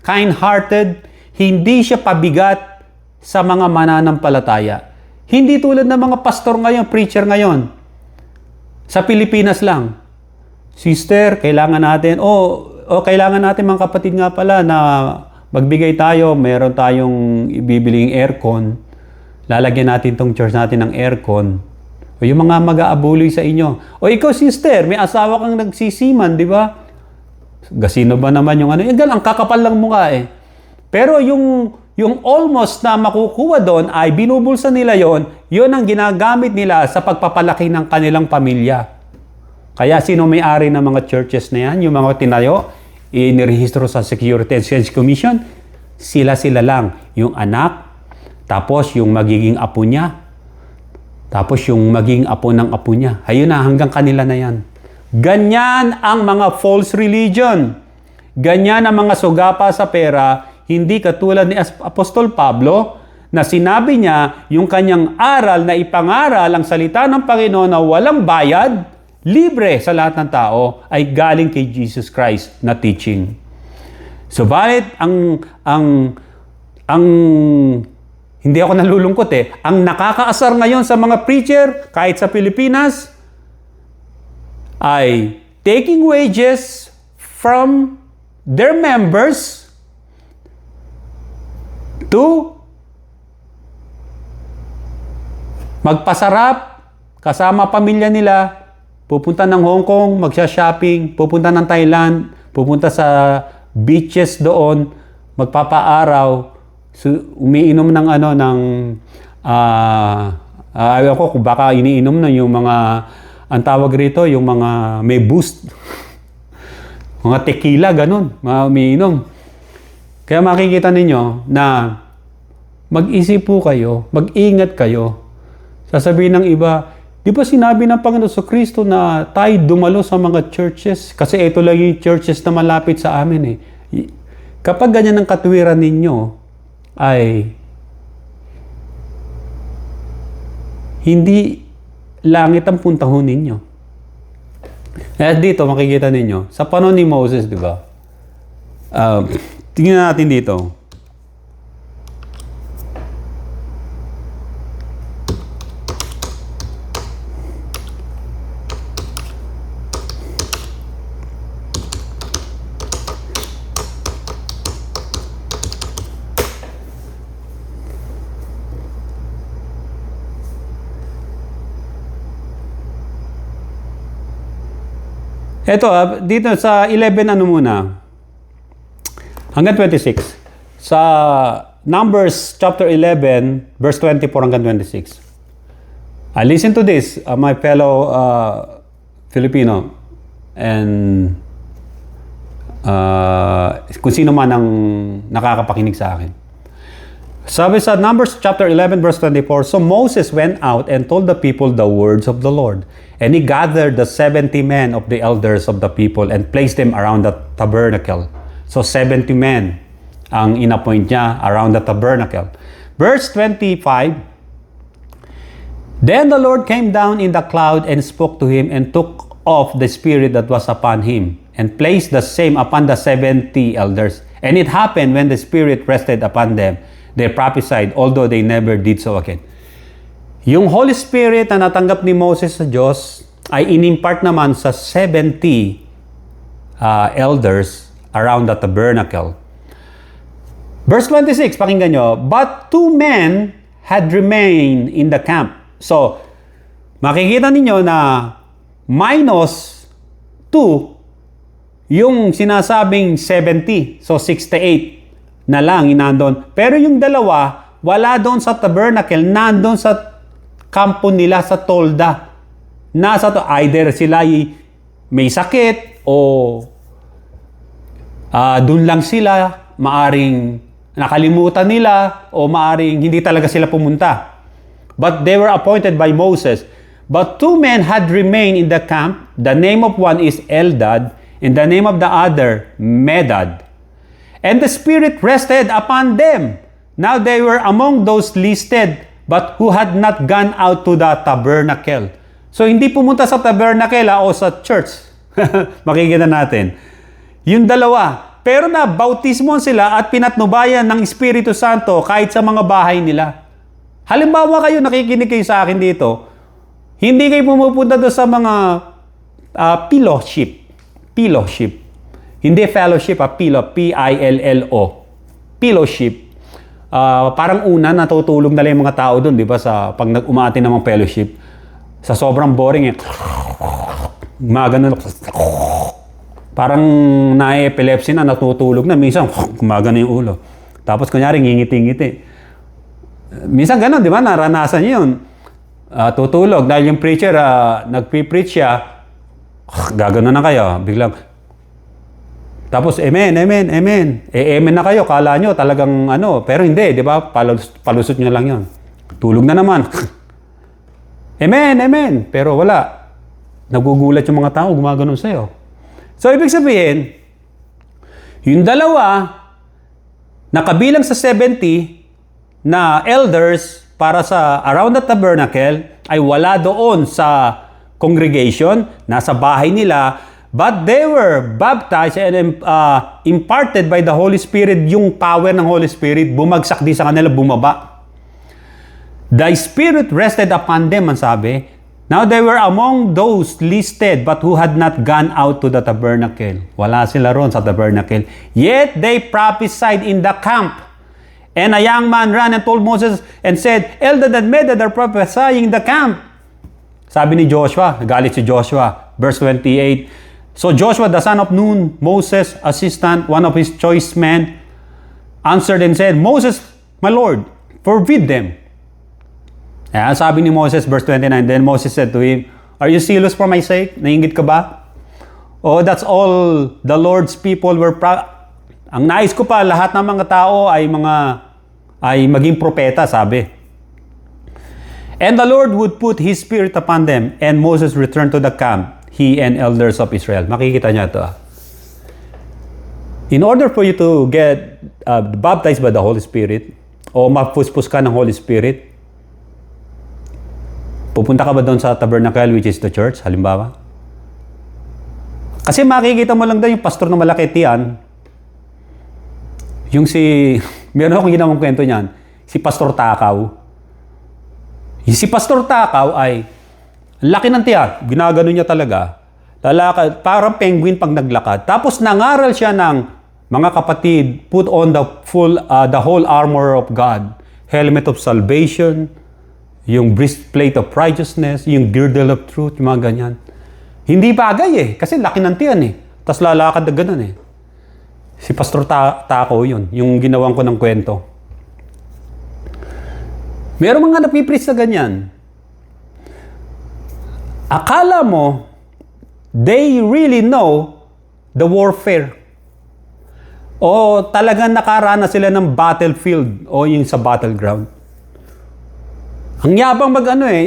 kind-hearted, hindi siya pabigat sa mga mananampalataya. Hindi tulad ng mga pastor ngayon, preacher ngayon. Sa Pilipinas lang. Sister, kailangan natin, kailangan natin mga kapatid nga pala na magbigay tayo, meron tayong ibibiling aircon. Lalagyan natin tong church natin ng aircon. O yung mga mag-aabuloy sa inyo. O ikaw sister, may asawa kang nagsisiman, di ba? Gasino ba naman yung ano? Ang kakapal lang mukha eh. Pero yung almost na makukuha doon ay binubulsa nila yon ang ginagamit nila sa pagpapalaki ng kanilang pamilya. Kaya sino may-ari ng mga churches na yan? Yung mga tinayo, inirehistro sa Security and Exchange Commission, sila lang. Yung anak, tapos yung magiging apo niya, tapos yung magiging apo ng apo niya. Ayun na, hanggang kanila na yan. Ganyan ang mga false religion. Ganyan ang mga sugapa sa pera, hindi katulad ni Apostol Pablo na sinabi niya yung kanyang aral na ipangaral ang salita ng Panginoon na walang bayad, libre sa lahat ng tao, ay galing kay Jesus Christ na teaching. Subalit, hindi ako nalulungkot eh. Ang nakakaasar ngayon sa mga preacher, kahit sa Pilipinas, ay taking wages from their members to magpasarap kasama pamilya nila, pupunta ng Hong Kong, magsha-shopping, pupunta ng Thailand, pupunta sa beaches doon, magpapaaraw, umiinom ng ayaw ko kung baka iniinom na yung mga, ang tawag rito, yung mga may boost. Mga tequila, ganun, mga umiinom. Kaya makikita ninyo na mag-isip po kayo, mag-ingat kayo. Sasabihin ng iba, di ba sinabi ng Panginoon sa Kristo na tayo dumalo sa mga churches? Kasi ito lang yung churches na malapit sa amin eh. Kapag ganyan ang katwiran ninyo, ay hindi langit ang puntahon ninyo. At dito makikita ninyo, sa panahon ni Moses, di ba? Tingnan natin dito. Ito, dito sa 11 muna. Hanggang 26. Sa Numbers chapter 11, verse 24 hanggang 26. Listen to this, my fellow Filipino, and kung sino man ang nakakapakinig sa akin. Sabi sa Numbers chapter 11 verse 24, So Moses went out and told the people the words of the Lord. And he gathered the 70 men of the elders of the people and placed them around the tabernacle. So 70 men ang inappoint niya around the tabernacle. Verse 25, Then the Lord came down in the cloud and spoke to him and took off the spirit that was upon him and placed the same upon the 70 elders. And it happened when the spirit rested upon them, they prophesied, although they never did so again. Yung Holy Spirit na natanggap ni Moses sa Diyos ay inimpart naman sa 70 elders around the tabernacle. Verse 26, pakinggan nyo, But 2 men had remained in the camp. So, makikita ninyo na minus 2 yung sinasabing 70. So, 68 na lang inandon. Pero yung dalawa, wala doon sa tabernacle, nandun sa kampo nila sa tolda. Nasa to, either sila may sakit o doon lang sila, maaring nakalimutan nila o maaring hindi talaga sila pumunta. But they were appointed by Moses. But 2 men had remained in the camp. The name of one is Eldad and the name of the other Medad. And the Spirit rested upon them. Now they were among those listed, but who had not gone out to the tabernacle. So hindi pumunta sa tabernacle o sa church. Makikita natin. Yung dalawa. Pero na bautismo sila at pinatnubayan ng Espiritu Santo kahit sa mga bahay nila. Halimbawa kayo, nakikinig kayo sa akin dito, hindi kayo pumupunta doon sa mga fellowship. Fellowship. Hindi fellowship, P-I-L-L-O. Fellowship. Parang una, natutulog na lang yung mga tao doon, di ba? Pag nag-umati ng mga fellowship. Sa sobrang boring gumagano. Parang na-epilepsy na, natutulog na. Minsan, gumagano yung ulo. Tapos kunyari, ngingiti-ngiti. Minsan gano'n, di ba? Naranasan niyo yun. Tutulog. Dahil yung preacher, nagpipreach siya, gagano na kayo. Biglang, tapos, amen, amen, amen. Amen na kayo. Kala nyo talagang pero hindi, di ba? Palusot nyo lang yun. Tulog na naman. Amen, amen. Pero wala. Nagugulat yung mga tao, gumaganon sa'yo. So, ibig sabihin, yung dalawa, nakabilang sa 70 na elders para sa around the tabernacle, ay wala doon sa congregation, nasa bahay nila, but they were baptized and imparted by the Holy Spirit. Yung power ng Holy Spirit, bumagsak din sa kanila, bumaba. The Spirit rested upon them, ang sabi. Now they were among those listed, but who had not gone out to the tabernacle. Wala sila ron sa tabernacle. Yet they prophesied in the camp. And a young man ran and told Moses and said, Eldad and Medad are prophesying in the camp. Sabi ni Joshua, galit si Joshua. Verse 28, So Joshua, the son of Nun, Moses' assistant, one of his choice men, answered and said, Moses, my Lord, forbid them. Sabi ni Moses, verse 29, Then Moses said to him, Are you zealous for my sake? Nainggit ka ba? Oh, that's all the Lord's people were Ang nais ko pa, lahat ng mga tao ay maging propeta, sabi. And the Lord would put His Spirit upon them, and Moses returned to the camp, he and elders of Israel. Makikita niya ito. In order for you to get baptized by the Holy Spirit, o mapuspos ka ng Holy Spirit, pupunta ka ba doon sa tabernacle, which is the church, halimbawa? Kasi makikita mo lang doon yung pastor na malaki tiyan, meron akong ginawang kwento niyan, si Pastor Takaw. Si Pastor Takaw ay laki ng tiyan, ginagano niya talaga. Lalakad, parang penguin pag naglakad. Tapos nangaral siya ng, mga kapatid, put on the whole armor of God. Helmet of salvation, yung breastplate of righteousness, yung girdle of truth, yung mga ganyan. Hindi bagay kasi laki ng tiyan Tapos lalakad na ganun Si Pastor Takaw yun, yung ginawan ko ng kwento. Meron mga napipreach na ganyan. akala mo, they really know the warfare. O talagang nakaranas sila ng battlefield o yung sa battleground. Ang yabang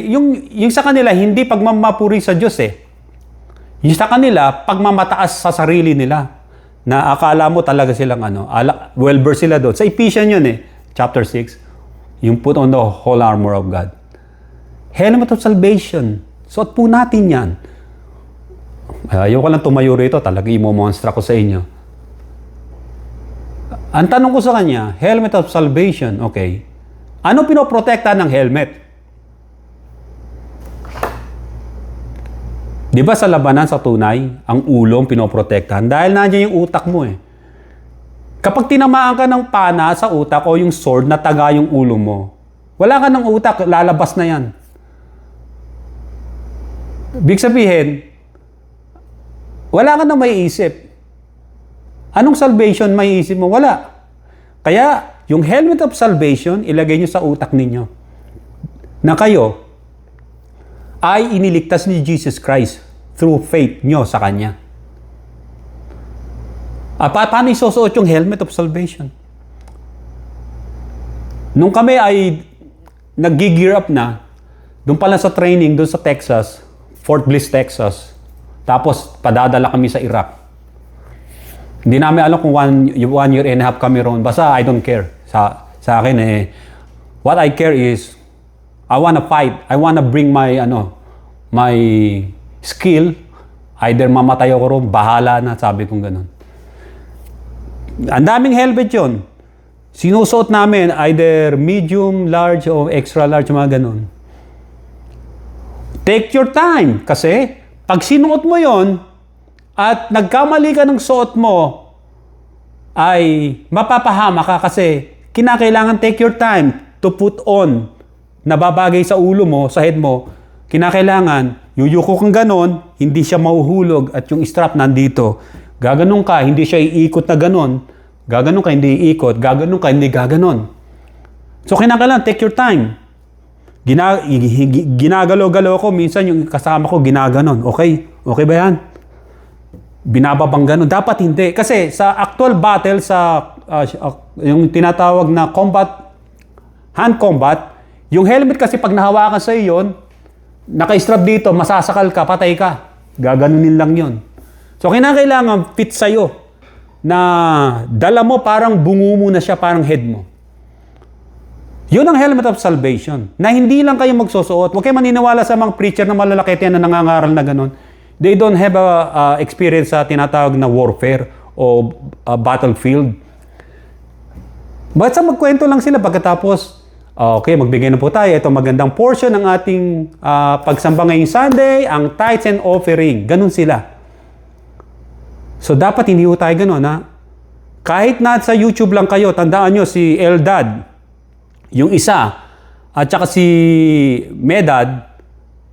yung sa kanila, hindi pagmamapuri sa Diyos Yung sa kanila, pagmamataas sa sarili nila. Na akala mo talaga silang well-versed sila doon. Sa Ephesians yun chapter 6, yung put on the whole armor of God. Helmet of salvation. Suot po natin yan. Ayoko lang tumayo rito, talaga imo-monstra ko sa inyo. Ang tanong ko sa kanya, helmet of salvation, okay. Ano pinoprotekta ng helmet? Di ba sa labanan, sa tunay, ang ulong pinoprotektahan? Dahil nandiyan yung utak mo Kapag tinamaan ka ng pana sa utak o yung sword na taga yung ulo mo, wala ka ng utak, lalabas na yan. Big sabihin, wala ka na maiisip. Anong salvation maiisip mo? Wala. Kaya, yung helmet of salvation, ilagay nyo sa utak ninyo. Na kayo ay iniligtas ni Jesus Christ through faith nyo sa Kanya. Paano isusuot yung helmet of salvation? Nung kami ay nag-gear up na, doon pala sa training, doon sa Texas, Fort Bliss, Texas. Tapos, padadala kami sa Iraq. Hindi namin alam kung one year and a half kami roon. Basta, I don't care. Sa akin, what I care is, I wanna fight. I wanna bring my skill. Either mamatay ako roon, bahala na, sabi kong ganun. Ang daming helmet yun. Sinusuot namin, either medium, large, o extra large, mga ganun. Take your time. Kasi, pag sinuot mo yon at nagkamali ka ng suot mo, ay mapapahama ka kasi kinakailangan take your time to put on na babagay sa ulo mo, sa head mo. Kinakailangan, yuyuko kang ganon, hindi siya mahuhulog at yung strap nandito. Gaganon ka, hindi siya iikot na ganon. Gaganon ka, hindi iikot. Gaganon ka, hindi gaganon. So, kinakailangan, take your time. Ginagalaw-galaw ko. Minsan, yung kasama ko, ginaganon. Okay? Okay ba yan? Binababang ganon. Dapat hindi. Kasi sa actual battle, yung tinatawag na hand combat, yung helmet kasi pag nahawakan sa iyo, naka-strap dito, masasakal ka, patay ka. Gaganunin lang yon. So, kinakailangan fit sa'yo na dala mo parang bungo mo na siya, parang head mo. Yun ang helmet of salvation. Na hindi lang kayo magsusuot. Huwag kayo maniniwala sa mga preacher na malalaki na nangangaral na ganon. They don't have a experience sa tinatawag na warfare o battlefield. Basta magkwento lang sila pagkatapos, okay, magbigay na po tayo. Ito magandang portion ng ating pagsamba ngayong Sunday, ang tithes and offering. Ganon sila. So, dapat hindi po tayo ganon, ha? Kahit na sa YouTube lang kayo, tandaan nyo si Eldad, yung isa, at saka si Medad,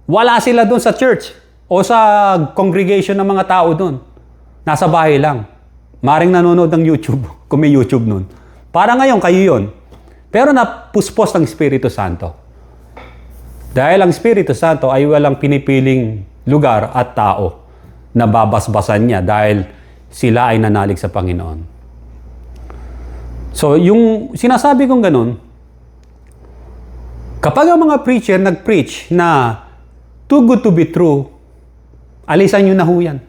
wala sila doon sa church o sa congregation ng mga tao doon. Nasa bahay lang. Maring nanonood ng YouTube, kung may YouTube noon. Para ngayon, kayo yun. Pero napuspos ng Espiritu Santo. Dahil ang Espiritu Santo ay walang pinipiling lugar at tao na babasbasan niya dahil sila ay nanalig sa Panginoon. So, yung sinasabi kong ganun, kapag ang mga preacher nag-preach na too good to be true, alisan nyo na ho yan.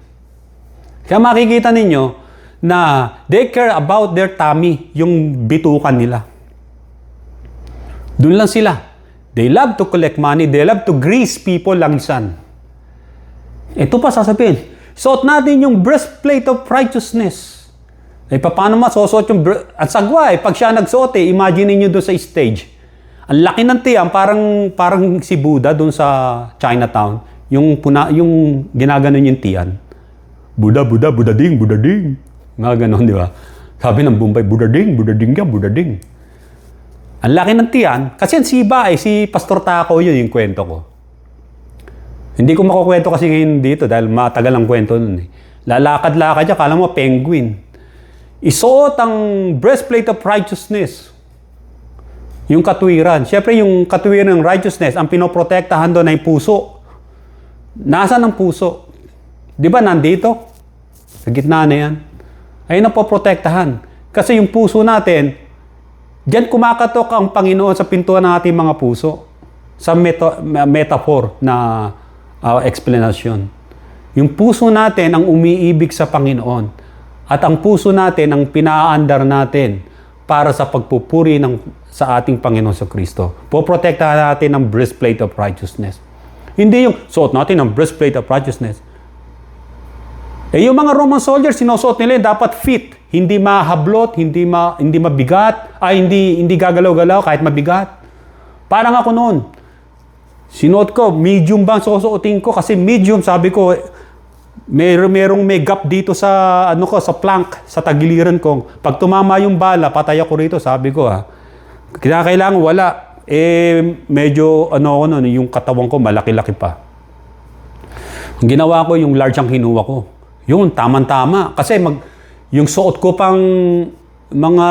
Kaya makikita ninyo na they care about their tummy, yung bitukan nila. Doon lang sila. They love to collect money. They love to grease people langisan. Ito pa sasabihin, suot natin yung breastplate of righteousness. Eh, paano masusuot yung at sagwa pag siya nagsuot imagine niyo doon sa stage. Ang laki ng tiyan, parang si Buddha doon sa Chinatown. Yung ginaganon yung tiyan. Buddha, Buddha, Buddha ding, Buddha ding. Nga ganon, di ba? Sabi ng Bombay, Buddha ding yan, Buddha ding. Ang laki ng tiyan. Kasi si Pastor Taco yun yung kwento ko. Hindi ko makukwento kasi ngayon dito dahil matagal ang kwento nun Lalakad-lakad siya, kala mo penguin. Isuot ang breastplate of righteousness. Yung katuwiran. Siyempre, yung katuwiran ng righteousness, ang pinoprotektahan doon ay puso. Nasaan ang puso? Di ba nandito? Sa gitna na yan. Ayun ang poprotektahan. Kasi yung puso natin, diyan kumakatok ang Panginoon sa pintuan ng ating mga puso. Sa metaphor na explanation. Yung puso natin ang umiibig sa Panginoon. At ang puso natin ang pinaandar natin para sa pagpupuri sa ating Panginoon sa Kristo. Poprotektahan natin ang breastplate of righteousness. Hindi yung suot natin ang breastplate of righteousness. Yung mga Roman soldiers, sinusuot nila dapat fit. Hindi mahablot, hindi mabigat, hindi gagalaw-galaw kahit mabigat. Parang ako noon. Sinuot ko, medium bang susuotin ko? Kasi medium, sabi ko, merong may gap dito sa sa plank, sa tagiliran ko. Pag tumama yung bala, patay ako rito, sabi ko kailangan wala. Medyo yung katawan ko malaki-laki pa. Ang ginawa ko, yung large ang kinuha ko. Yun, tama-tama. Kasi yung suot ko pang mga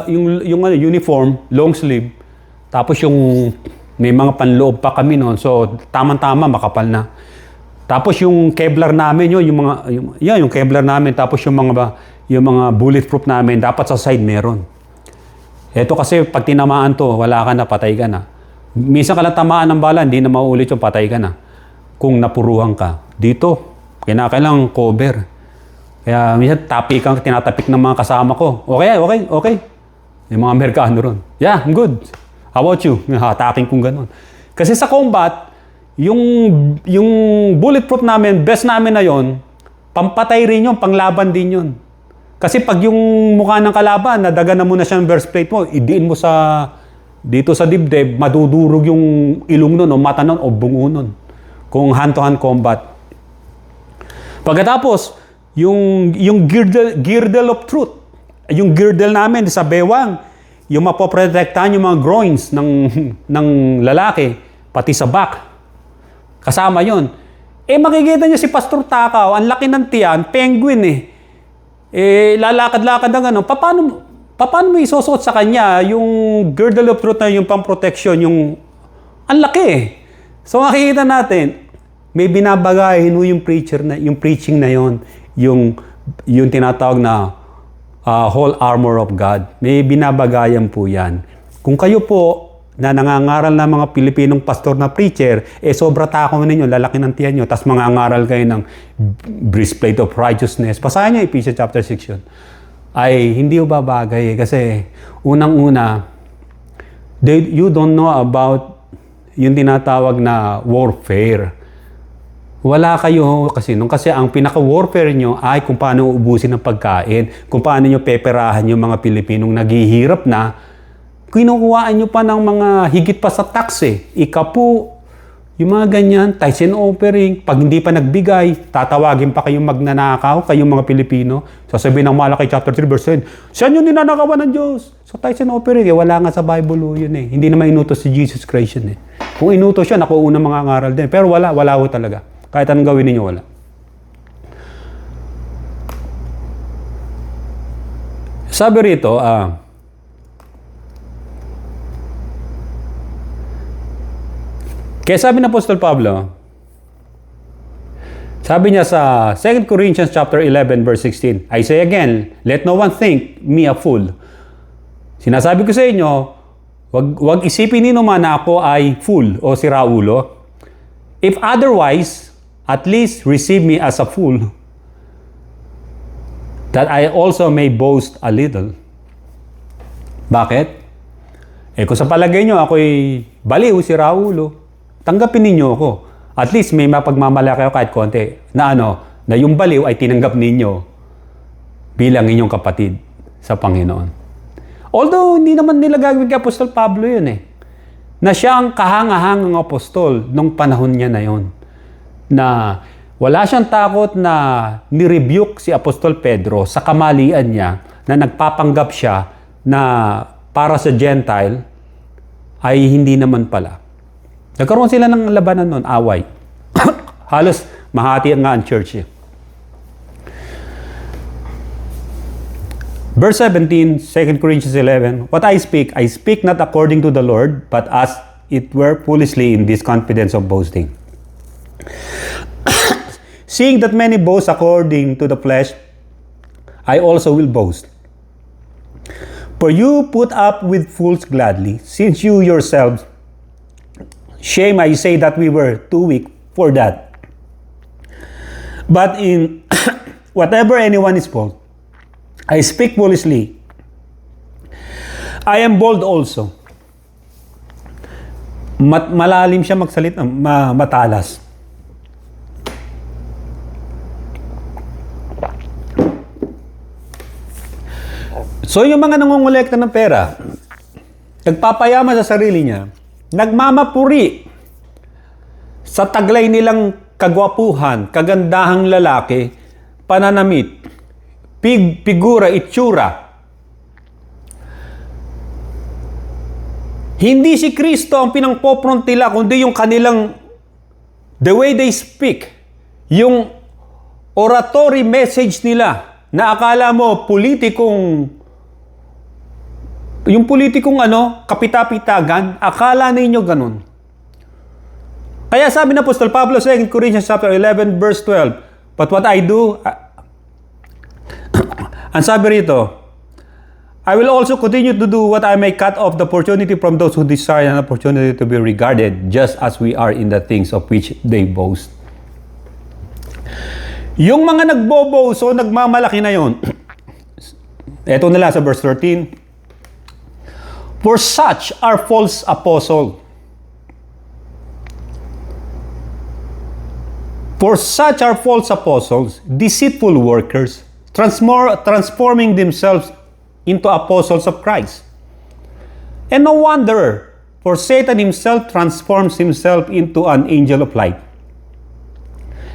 yung uniform, long sleeve. Tapos yung may mga panloob pa kami noon. So tama-tama makapal na. Tapos yung Kevlar namin yung Kevlar namin, tapos yung mga bulletproof namin dapat sa side meron. Ito kasi pag tinamaan to, wala ka na, patay ka na. Minsan ka lang tamaan ng bala, hindi na mauulit yung patay ka na. Kung napuruhan ka. Dito, kailangan cover. Kaya minsan tinatapik ng mga kasama ko. Okay. Yung mga Amerikano ron. Yeah, I'm good. How about you? Hataking kong ganun. Kasi sa combat, yung bulletproof namin, best namin na yon, pampatay rin yun, panglaban din yun. Kasi pag yung mukha ng kalaban, nadaga na muna siya ng breastplate mo, idiin mo dito sa dibdib, madudurog yung ilong nun, o mata nun, o bungo nun. Kung hand-to-hand combat. Pagkatapos, yung girdle of truth, yung girdle namin sa bewang, yung mapoprotektahan yung mga groins ng lalaki, pati sa back. Kasama yon. Makikita niyo si Pastor Takaw, ang laki ng tiyan, penguin lalakad-lakad na gano'n. Paano mo isusuot sa kanya yung girdle of truth na yung pang-protection, yung ang laki So makikita natin, may binabagayin yung preaching na yon, yung tinatawag na whole armor of God. May binabagayan po yan. Kung kayo po na nangangaral ng mga Pilipinong pastor na preacher, sobra tako ninyo, lalaki ng tiyan nyo, tapos mangangaral kayo ng breastplate of righteousness. Basahin nyo Ephesians chapter 6 yun. Ay, hindi yung babagay. Kasi, unang-una, you don't know about yung tinatawag na warfare. Wala kayo kasi ang pinaka-warfare nyo ay kung paano ubusin ang pagkain, kung paano nyo peperahan yung mga Pilipinong naghihirap na, kinukuhaan nyo pa ng mga higit pa sa tax ikapu, yung mga ganyan, Tyson offering, pag hindi pa nagbigay, tatawagin pa kayong magnanakaw, kayong mga Pilipino. Sasabihin ng Malakay chapter 3 verse 10, saan yung ninanakawan ng Diyos? So Tyson offering, wala nga sa Bible yun Hindi naman inutos si Jesus Christ yun Kung inutos siya, nakuuna mga ngaral din. Pero wala ho talaga. Kahit anong gawin ninyo, wala. Sabi rito, kaya sabi ng Apostol Pablo, sabi niya sa 2 Corinthians chapter 11 verse 16, I say again, let no one think me a fool. Sinasabi ko sa inyo, wag isipin ninyo man na ako ay fool o siraulo. If otherwise, at least receive me as a fool, that I also may boast a little. Bakit? Kung sa palagay nyo ako'y baliw, siraulo, tanggapin ninyo ako. At least may mapagmamalaki ako kahit konti. Na yung baliw ay tinanggap ninyo bilang inyong kapatid sa Panginoon. Although, hindi naman nila gagawin kay Apostol Pablo yun Na siya ang kahangahangang apostol nung panahon niya na yun. Na wala siyang takot na nirebuke si Apostol Pedro sa kamalian niya na nagpapanggap siya na para sa Gentile ay hindi naman pala. Nagkaroon sila ng labanan nun, away. Halos mahati nga ang church Verse 17, 2 Corinthians 11, what I speak not according to the Lord, but as it were foolishly in this confidence of boasting. Seeing that many boast according to the flesh, I also will boast. For you put up with fools gladly, since you yourselves shame I say that we were too weak for that. But in whatever anyone is bold, I speak foolishly. I am bold also. Malalim siya magsalita, matalas. So yung mga nangongolekta ng pera, nagpapayaman sa sarili niya, nagmamapuri sa taglay nilang kagwapuhan, kagandahang lalaki, pananamit, figura, itsura. Hindi si Kristo ang pinangpopront nila, kundi yung kanilang, the way they speak, yung oratory message nila, na akala mo yung politikong kapita-pitagan, akala ninyo ganun. Kaya sabi na Apostol Pablo sa 2 Corinthians chapter 11 verse 12, but what I do, ang sabi rito, I will also continue to do what I may cut off the opportunity from those who desire an opportunity to be regarded just as we are in the things of which they boast. Yung mga nagboboso, nagmamalaki na yon. Eto nila sa verse 13. For such are false apostles. For such are false apostles, deceitful workers, transforming themselves into apostles of Christ. And no wonder, for Satan himself transforms himself into an angel of light.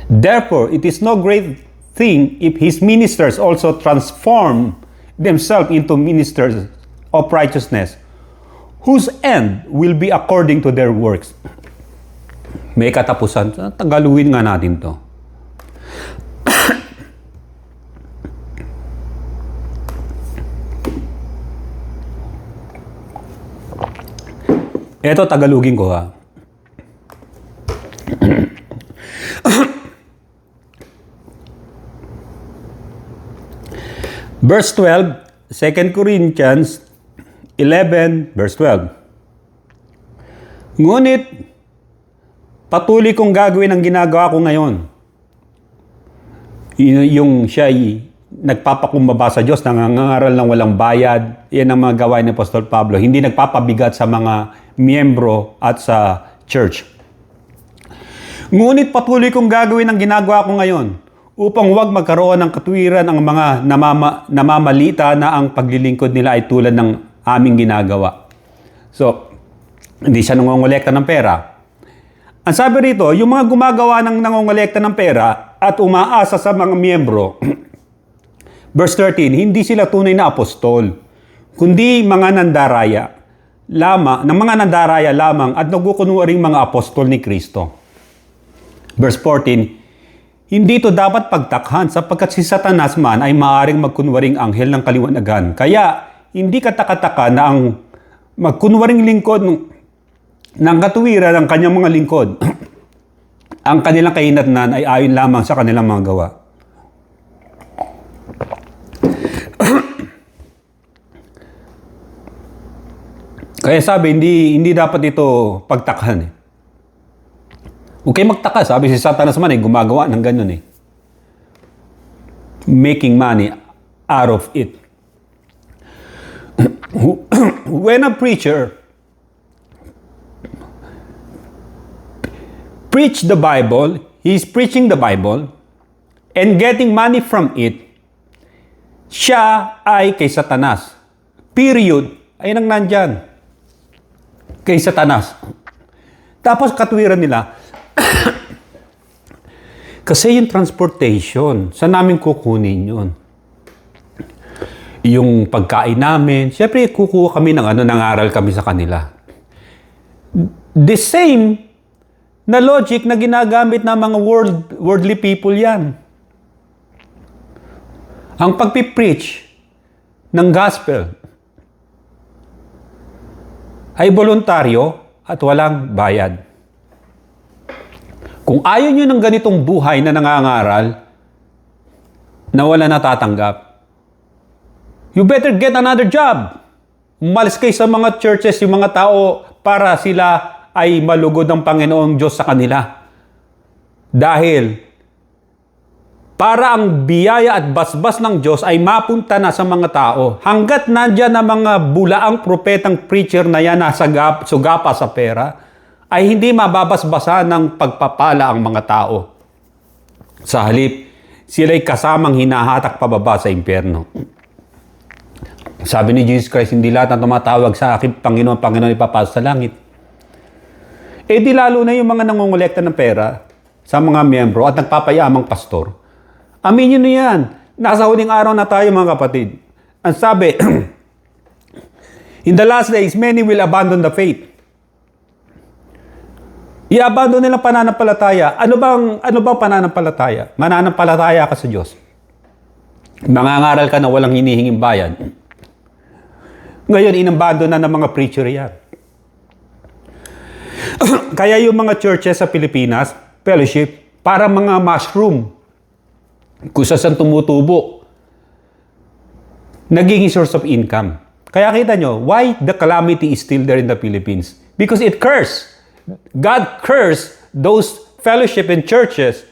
Therefore, it is no great thing if his ministers also transform themselves into ministers of righteousness, whose end will be according to their works. May katapusan. Tagalugin nga natin to. Ito Tagalugin ko ha. Verse 12, 2 Corinthians 11, verse 12. Ngunit, patuloy kong gagawin ang ginagawa ko ngayon. Yung siya ay nagpapakumbaba sa Diyos, nangangaral ng walang bayad. Yan ang mga gawain ni Apostol Pablo. Hindi nagpapabigat sa mga miyembro at sa church. Ngunit patuloy kong gagawin ang ginagawa ko ngayon upang huwag magkaroon ng katwiran ang mga namamalita na ang paglilingkod nila ay tulad ng aming ginagawa. So, hindi siya nangongolekta ng pera. Ang sabi rito, yung mga gumagawa ng nangongolekta ng pera at umaasa sa mga miyembro, verse 13, hindi sila tunay na apostol, kundi mga nandaraya lamang at nagkukunwaring mga apostol ni Kristo. Verse 14, hindi ito dapat pagtakhan sapagkat si Satanas man ay maaring magkunwaring anghel ng kaliwanagan. Kaya, hindi katakataka na ang magkunwaring lingkod ng katuwiran ng kanyang mga lingkod, ang kanilang kahinatnan ay ayon lamang sa kanilang mga gawa. Kaya sabi, hindi dapat ito pagtakhan. Huwag kayo magtaka. Sabi si Satanas man ay gumagawa ng ganun eh. Making money out of it. When a preacher preach the Bible, he's preaching the Bible and getting money from it, siya ay kay Satanas. Period. Ayun ang nandyan. Kay Satanas. Tapos katwiran nila, kasi yung transportation, saan namin kukunin yun? Yung pagkain namin, syempre kukuha kami nangaral kami sa kanila. The same na logic na ginagamit ng mga worldly people yan. Ang pagpipreach ng gospel ay voluntaryo at walang bayad. Kung ayaw nyo ng ganitong buhay na nangangaral, na wala natatanggap, you better get another job. Umalis kayo sa mga churches, yung mga tao, para sila ay malugod ng Panginoong Diyos sa kanila. Dahil, para ang biyaya at basbas ng Diyos ay mapunta na sa mga tao. Hanggat nandyan ang mga bulaang propetang preacher na yan na sugapa sa pera, ay hindi mababasbasa ng pagpapala ang mga tao. Sa halip, sila'y kasamang hinahatak pababa sa impyerno. Sabi ni Jesus Christ, hindi lahat ng tumatawag sa akin, Panginoon, Panginoon, ipapasok sa langit. Eh di lalo na yung mga nangongolekta ng pera sa mga miyembro at nagpapayamang pastor. Aminin nyo yan. Nasa huling araw na tayo, mga kapatid. Ang sabi, in the last days, many will abandon the faith. I-abandon nilang pananampalataya. Ano bang pananampalataya? Mananampalataya ka sa Diyos. Mangangaral ka na walang hinihinging bayan. Ngayon, inabandon na ng mga preacher yan. Kaya yung mga churches sa Pilipinas, fellowship, para mga mushroom. Kung saan tumutubo. Nagiging source of income. Kaya kita nyo, why the calamity is still there in the Philippines? Because it cursed. God cursed those fellowship and churches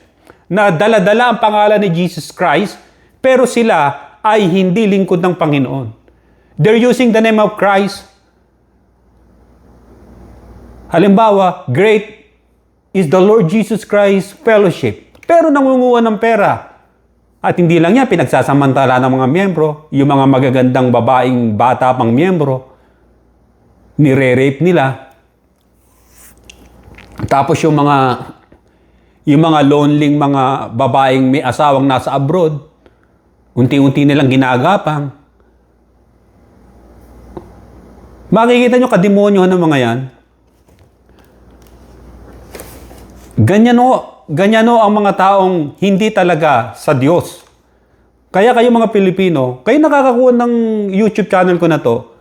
na dala-dala ang pangalan ni Jesus Christ, pero sila ay hindi lingkod ng Panginoon. They're using the name of Christ. Halimbawa, great is the Lord Jesus Christ fellowship. Pero nangunguha ng pera. At hindi lang yan, pinagsasamantala ng mga miyembro, yung mga magagandang babaeng bata pang miyembro, nire-rape nila. Tapos yung mga lonely mga babaeng may asawang nasa abroad, unti-unti nilang ginagapang. Makikita nyo kademonyohan ng mga yan. Ganyan o ang mga taong hindi talaga sa Diyos. Kaya kayo mga Pilipino, kayo nakakakuha ng YouTube channel ko na to,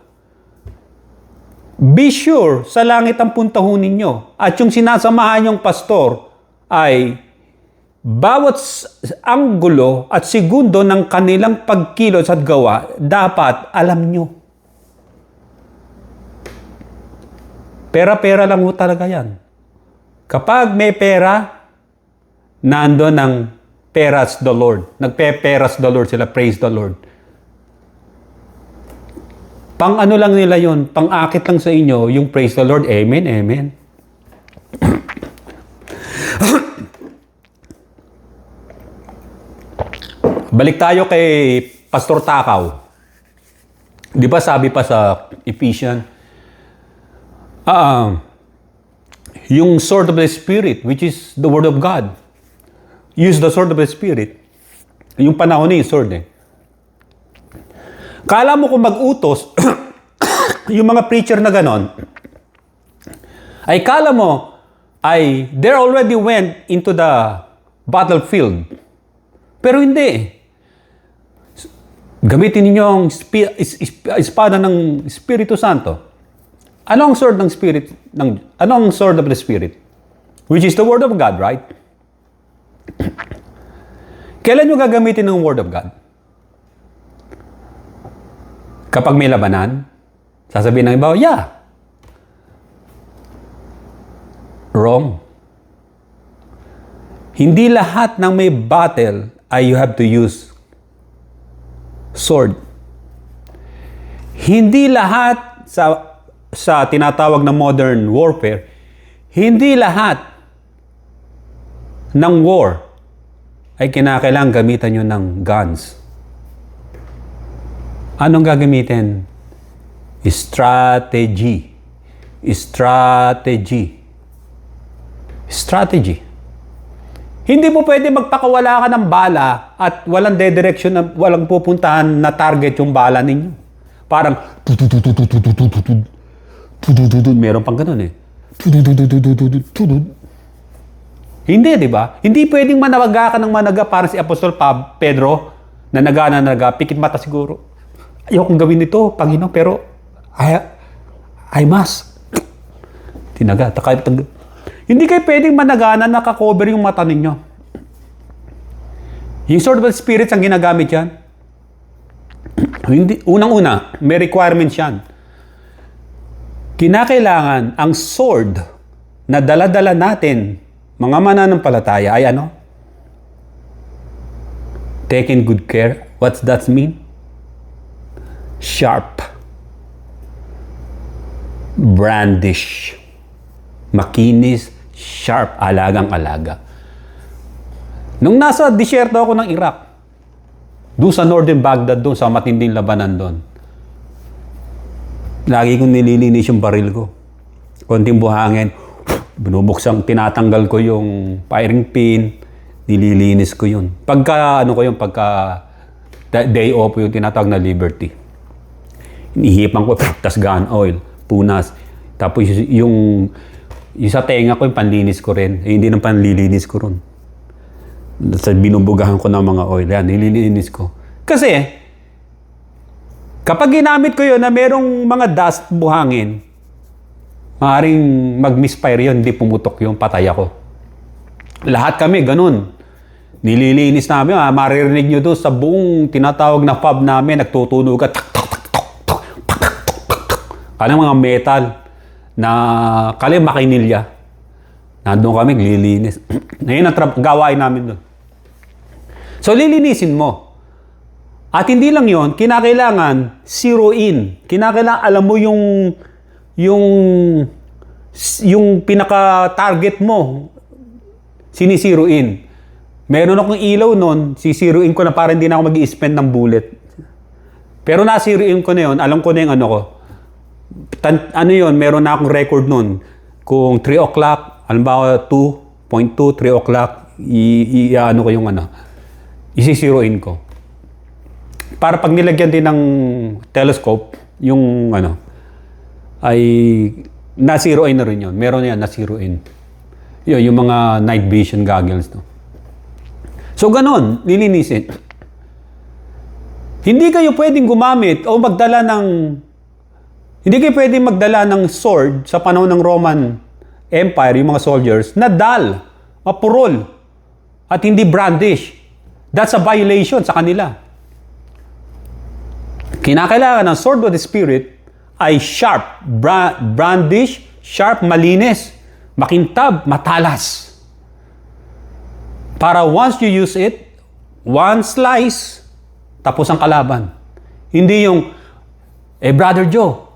be sure sa langit ang puntahon ninyo. At yung sinasamahan yung pastor ay bawat anggulo at segundo ng kanilang pagkilos at gawa, dapat alam nyo. Pera-pera lang ho talaga yan. Kapag may pera, nandun ang peras the Lord. Nagpe-peras the Lord sila, praise the Lord. Pang ano lang nila yun, pang akit lang sa inyo, yung praise the Lord, amen, amen. Balik tayo kay Pastor Takaw. Di ba sabi pa sa Ephesians, yung sword of the Spirit, which is the Word of God. Use the sword of the Spirit. Yung panahon niya yung sword eh. Kala mo kung mag-utos, yung mga preacher na ganon, ay kala mo, ay they already went into the battlefield. Pero hindi. Gamitin ninyo ang espada ng Espiritu Santo. Ano ang sword ng Spirit? Ano ang sword of the Spirit? Which is the Word of God, right? Kailan nyo gagamitin ng Word of God? Kapag may labanan, sasabihin ng iba, yeah. Wrong. Hindi lahat ng may battle ay you have to use sword. Hindi lahat sa tinatawag na modern warfare, hindi lahat ng war ay kinakailangan gamitan nyo ng guns. Anong gagamitin? Strategy. Strategy. Strategy. Hindi mo pwede magpakawala ka ng bala at walang dedirection, walang pupuntahan na target yung bala ninyo. Parang meron pang ganun eh. Hindi, di ba? Hindi pwedeng manawaga ka ng managa para si Apostol Pedro na naga, pikit mata siguro. Ayokong gawin ito, Panginoon, pero I must. Tinaga. Hindi kayo pwedeng managana nakakover yung mata ninyo. Yung sword of the spirits ang ginagamit yan. Hindi, unang-una, may requirements yan. Kinakailangan ang sword na dala-dala natin, mga mananampalataya, ay ano? Taking good care. What's that mean? Sharp. Brandish. Makinis, sharp, alagang-alaga. Nung nasa disyerto ako ng Iraq, doon sa northern Baghdad doon, sa matinding labanan doon, lagi kong nililinis yung baril ko. Konting buhangin, binubuksan, tinatanggal ko yung firing pin, nililinis ko yun. Pagka day off yung tinatawag na liberty. Inihipan ko, tas gun oil, punas. Tapos yung sa tenga ko, yung panlinis ko rin. Hindi nang panlilinis ko rin. Sa binubugahan ko ng mga oil. Yan, nililinis ko. Kasi, kapag ginamit ko yun na merong mga dust buhangin, maaaring mag-misfire yun, hindi pumutok yung patay ako. Lahat kami, ganun. Nililinis namin, maririnig nyo doon sa buong tinatawag na pub namin, nagtutunog at kanang mga metal na kaling makinilya. Nandun kami, lilinis. Ngayon ang gawain namin doon. So, lilinisin mo. At hindi lang yon, kinakailangan zero in. Kinakailangan alam mo yung pinaka-target mo, sinizero in. Meron akong ilaw nun, sisiro in ko na para hindi na ako mag-i-spend ng bullet. Pero nasiro in ko na yun, alam ko na yung ano ko. Ano yun, meron na akong record nun. Kung 3 o'clock, halimbawa 2.2, 3 o'clock, ano ko yung ano, isisiro in ko. Para pag nilagyan din ng telescope, yung ano, ay na-zero in na rin yun. Meron yan, na-zero in. Yun, yung mga night vision goggles. No? So, ganon, lilinisin. Hindi kayo pwedeng gumamit o magdala ng... Hindi kayo pwedeng magdala ng sword sa panahon ng Roman Empire, yung mga soldiers, na dal, mapurol, at hindi brandish. That's a violation sa kanila. Kinakailangan ng sword of the Spirit ay sharp, brandish, sharp, malinis, makintab, matalas. Para once you use it, one slice, tapos ang kalaban. Hindi yung, Brother Joe,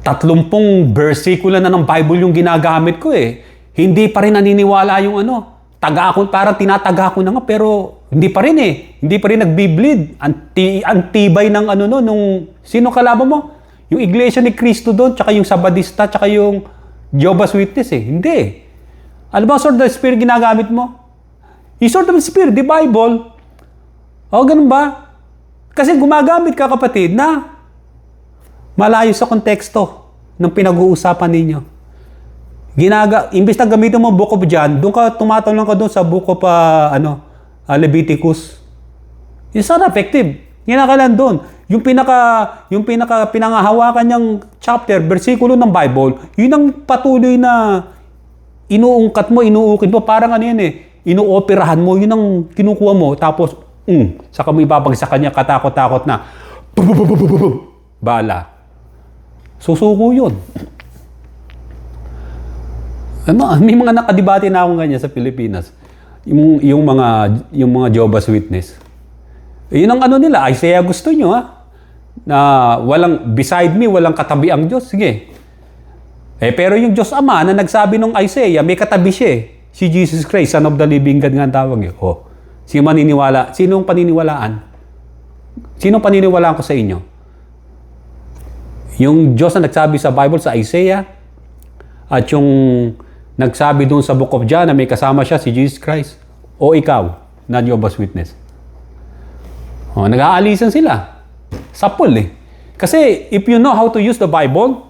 30 versikulo na ng Bible yung ginagamit ko eh. Hindi pa rin naniniwala yung ano. Parang tinataga ko na nga, pero hindi pa rin eh. Hindi pa rin nagbi-bleed. Ang tibay ng ano no, nung sino kalaban mo? Yung Iglesia ni Cristo doon, tsaka yung Sabadista, tsaka yung Jehovah's Witness eh. Hindi. Ano ba sword of the Spirit ginagamit mo? Yung sword of the Spirit, the Bible. O, ganun ba? Kasi gumagamit ka, kapatid, na malayo sa konteksto ng pinag-uusapan ninyo. Imbis na gamitin mo Book of John, doon ka tumatanong ka doon sa Book of Leviticus. It's not effective. Kinakailan doon. Yung pinangahawakan niyang chapter, versikulo ng Bible, yun ang patuloy na inuungkat mo, inuukit mo. Parang ano yan eh, inuoperahan mo, yun ang kinukuha mo, tapos, saka mo ibabagsak kanya, katakot-takot na, bala. Susuko yun. May mga nakadibate na akong ganyan sa Pilipinas. Yung mga Jehovah's Witness. Yun ang ano nila, Isaiah gusto nyo na beside me, walang katabi ang Diyos. Sige. Pero yung Diyos Ama na nagsabi nung Isaiah, may katabi siya eh. Si Jesus Christ, Son of the Living God nga ang tawag eh. Sino maniniwala? Sinong paniniwalaan? Sinong paniniwalaan ko sa inyo? Yung Diyos na nagsabi sa Bible, sa Isaiah, at yung nagsabi doon sa Book of John na may kasama siya, si Jesus Christ. O ikaw, na Jehovah's Witness. Nag-aalisan sila. Sapul eh. Kasi if you know how to use the Bible,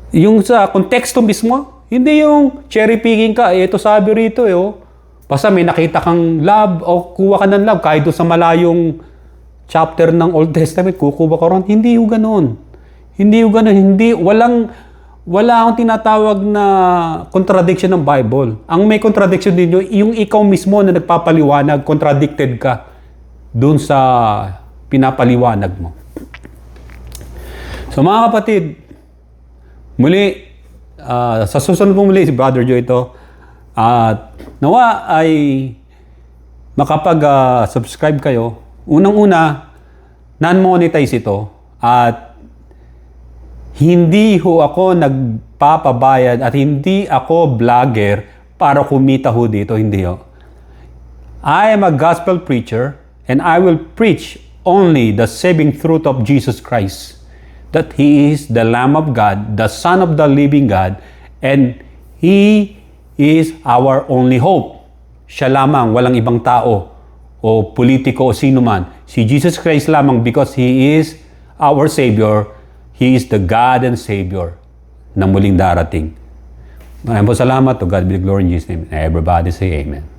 yung sa konteksto mismo, hindi yung cherry picking ka, ito sabi rito basta may nakita kang love o kuha ka ng love kahit doon sa malayong chapter ng Old Testament, kukuha ka ron. Hindi yung ganon. Hindi yung ganon. Wala akong tinatawag na contradiction ng Bible. Ang may contradiction din yung ikaw mismo na nagpapaliwanag, contradicted ka dun sa pinapaliwanag mo. So mga kapatid, muli, sa susunod po muli si Brother Joe ito, at nawa ay makapag-subscribe kayo. Unang-una, non-monetize ito at hindi ho ako nagpapabayad at hindi ako vlogger para kumita ho dito, hindi ho. I am a gospel preacher and I will preach only the saving truth of Jesus Christ. That He is the Lamb of God, the Son of the living God, and He is our only hope. Siya lamang, walang ibang tao o politiko o sino man. Si Jesus Christ lamang because He is our Savior. He is the God and Savior na muling darating. Maraming po salamat. To God be the glory in Jesus' name. Everybody say Amen.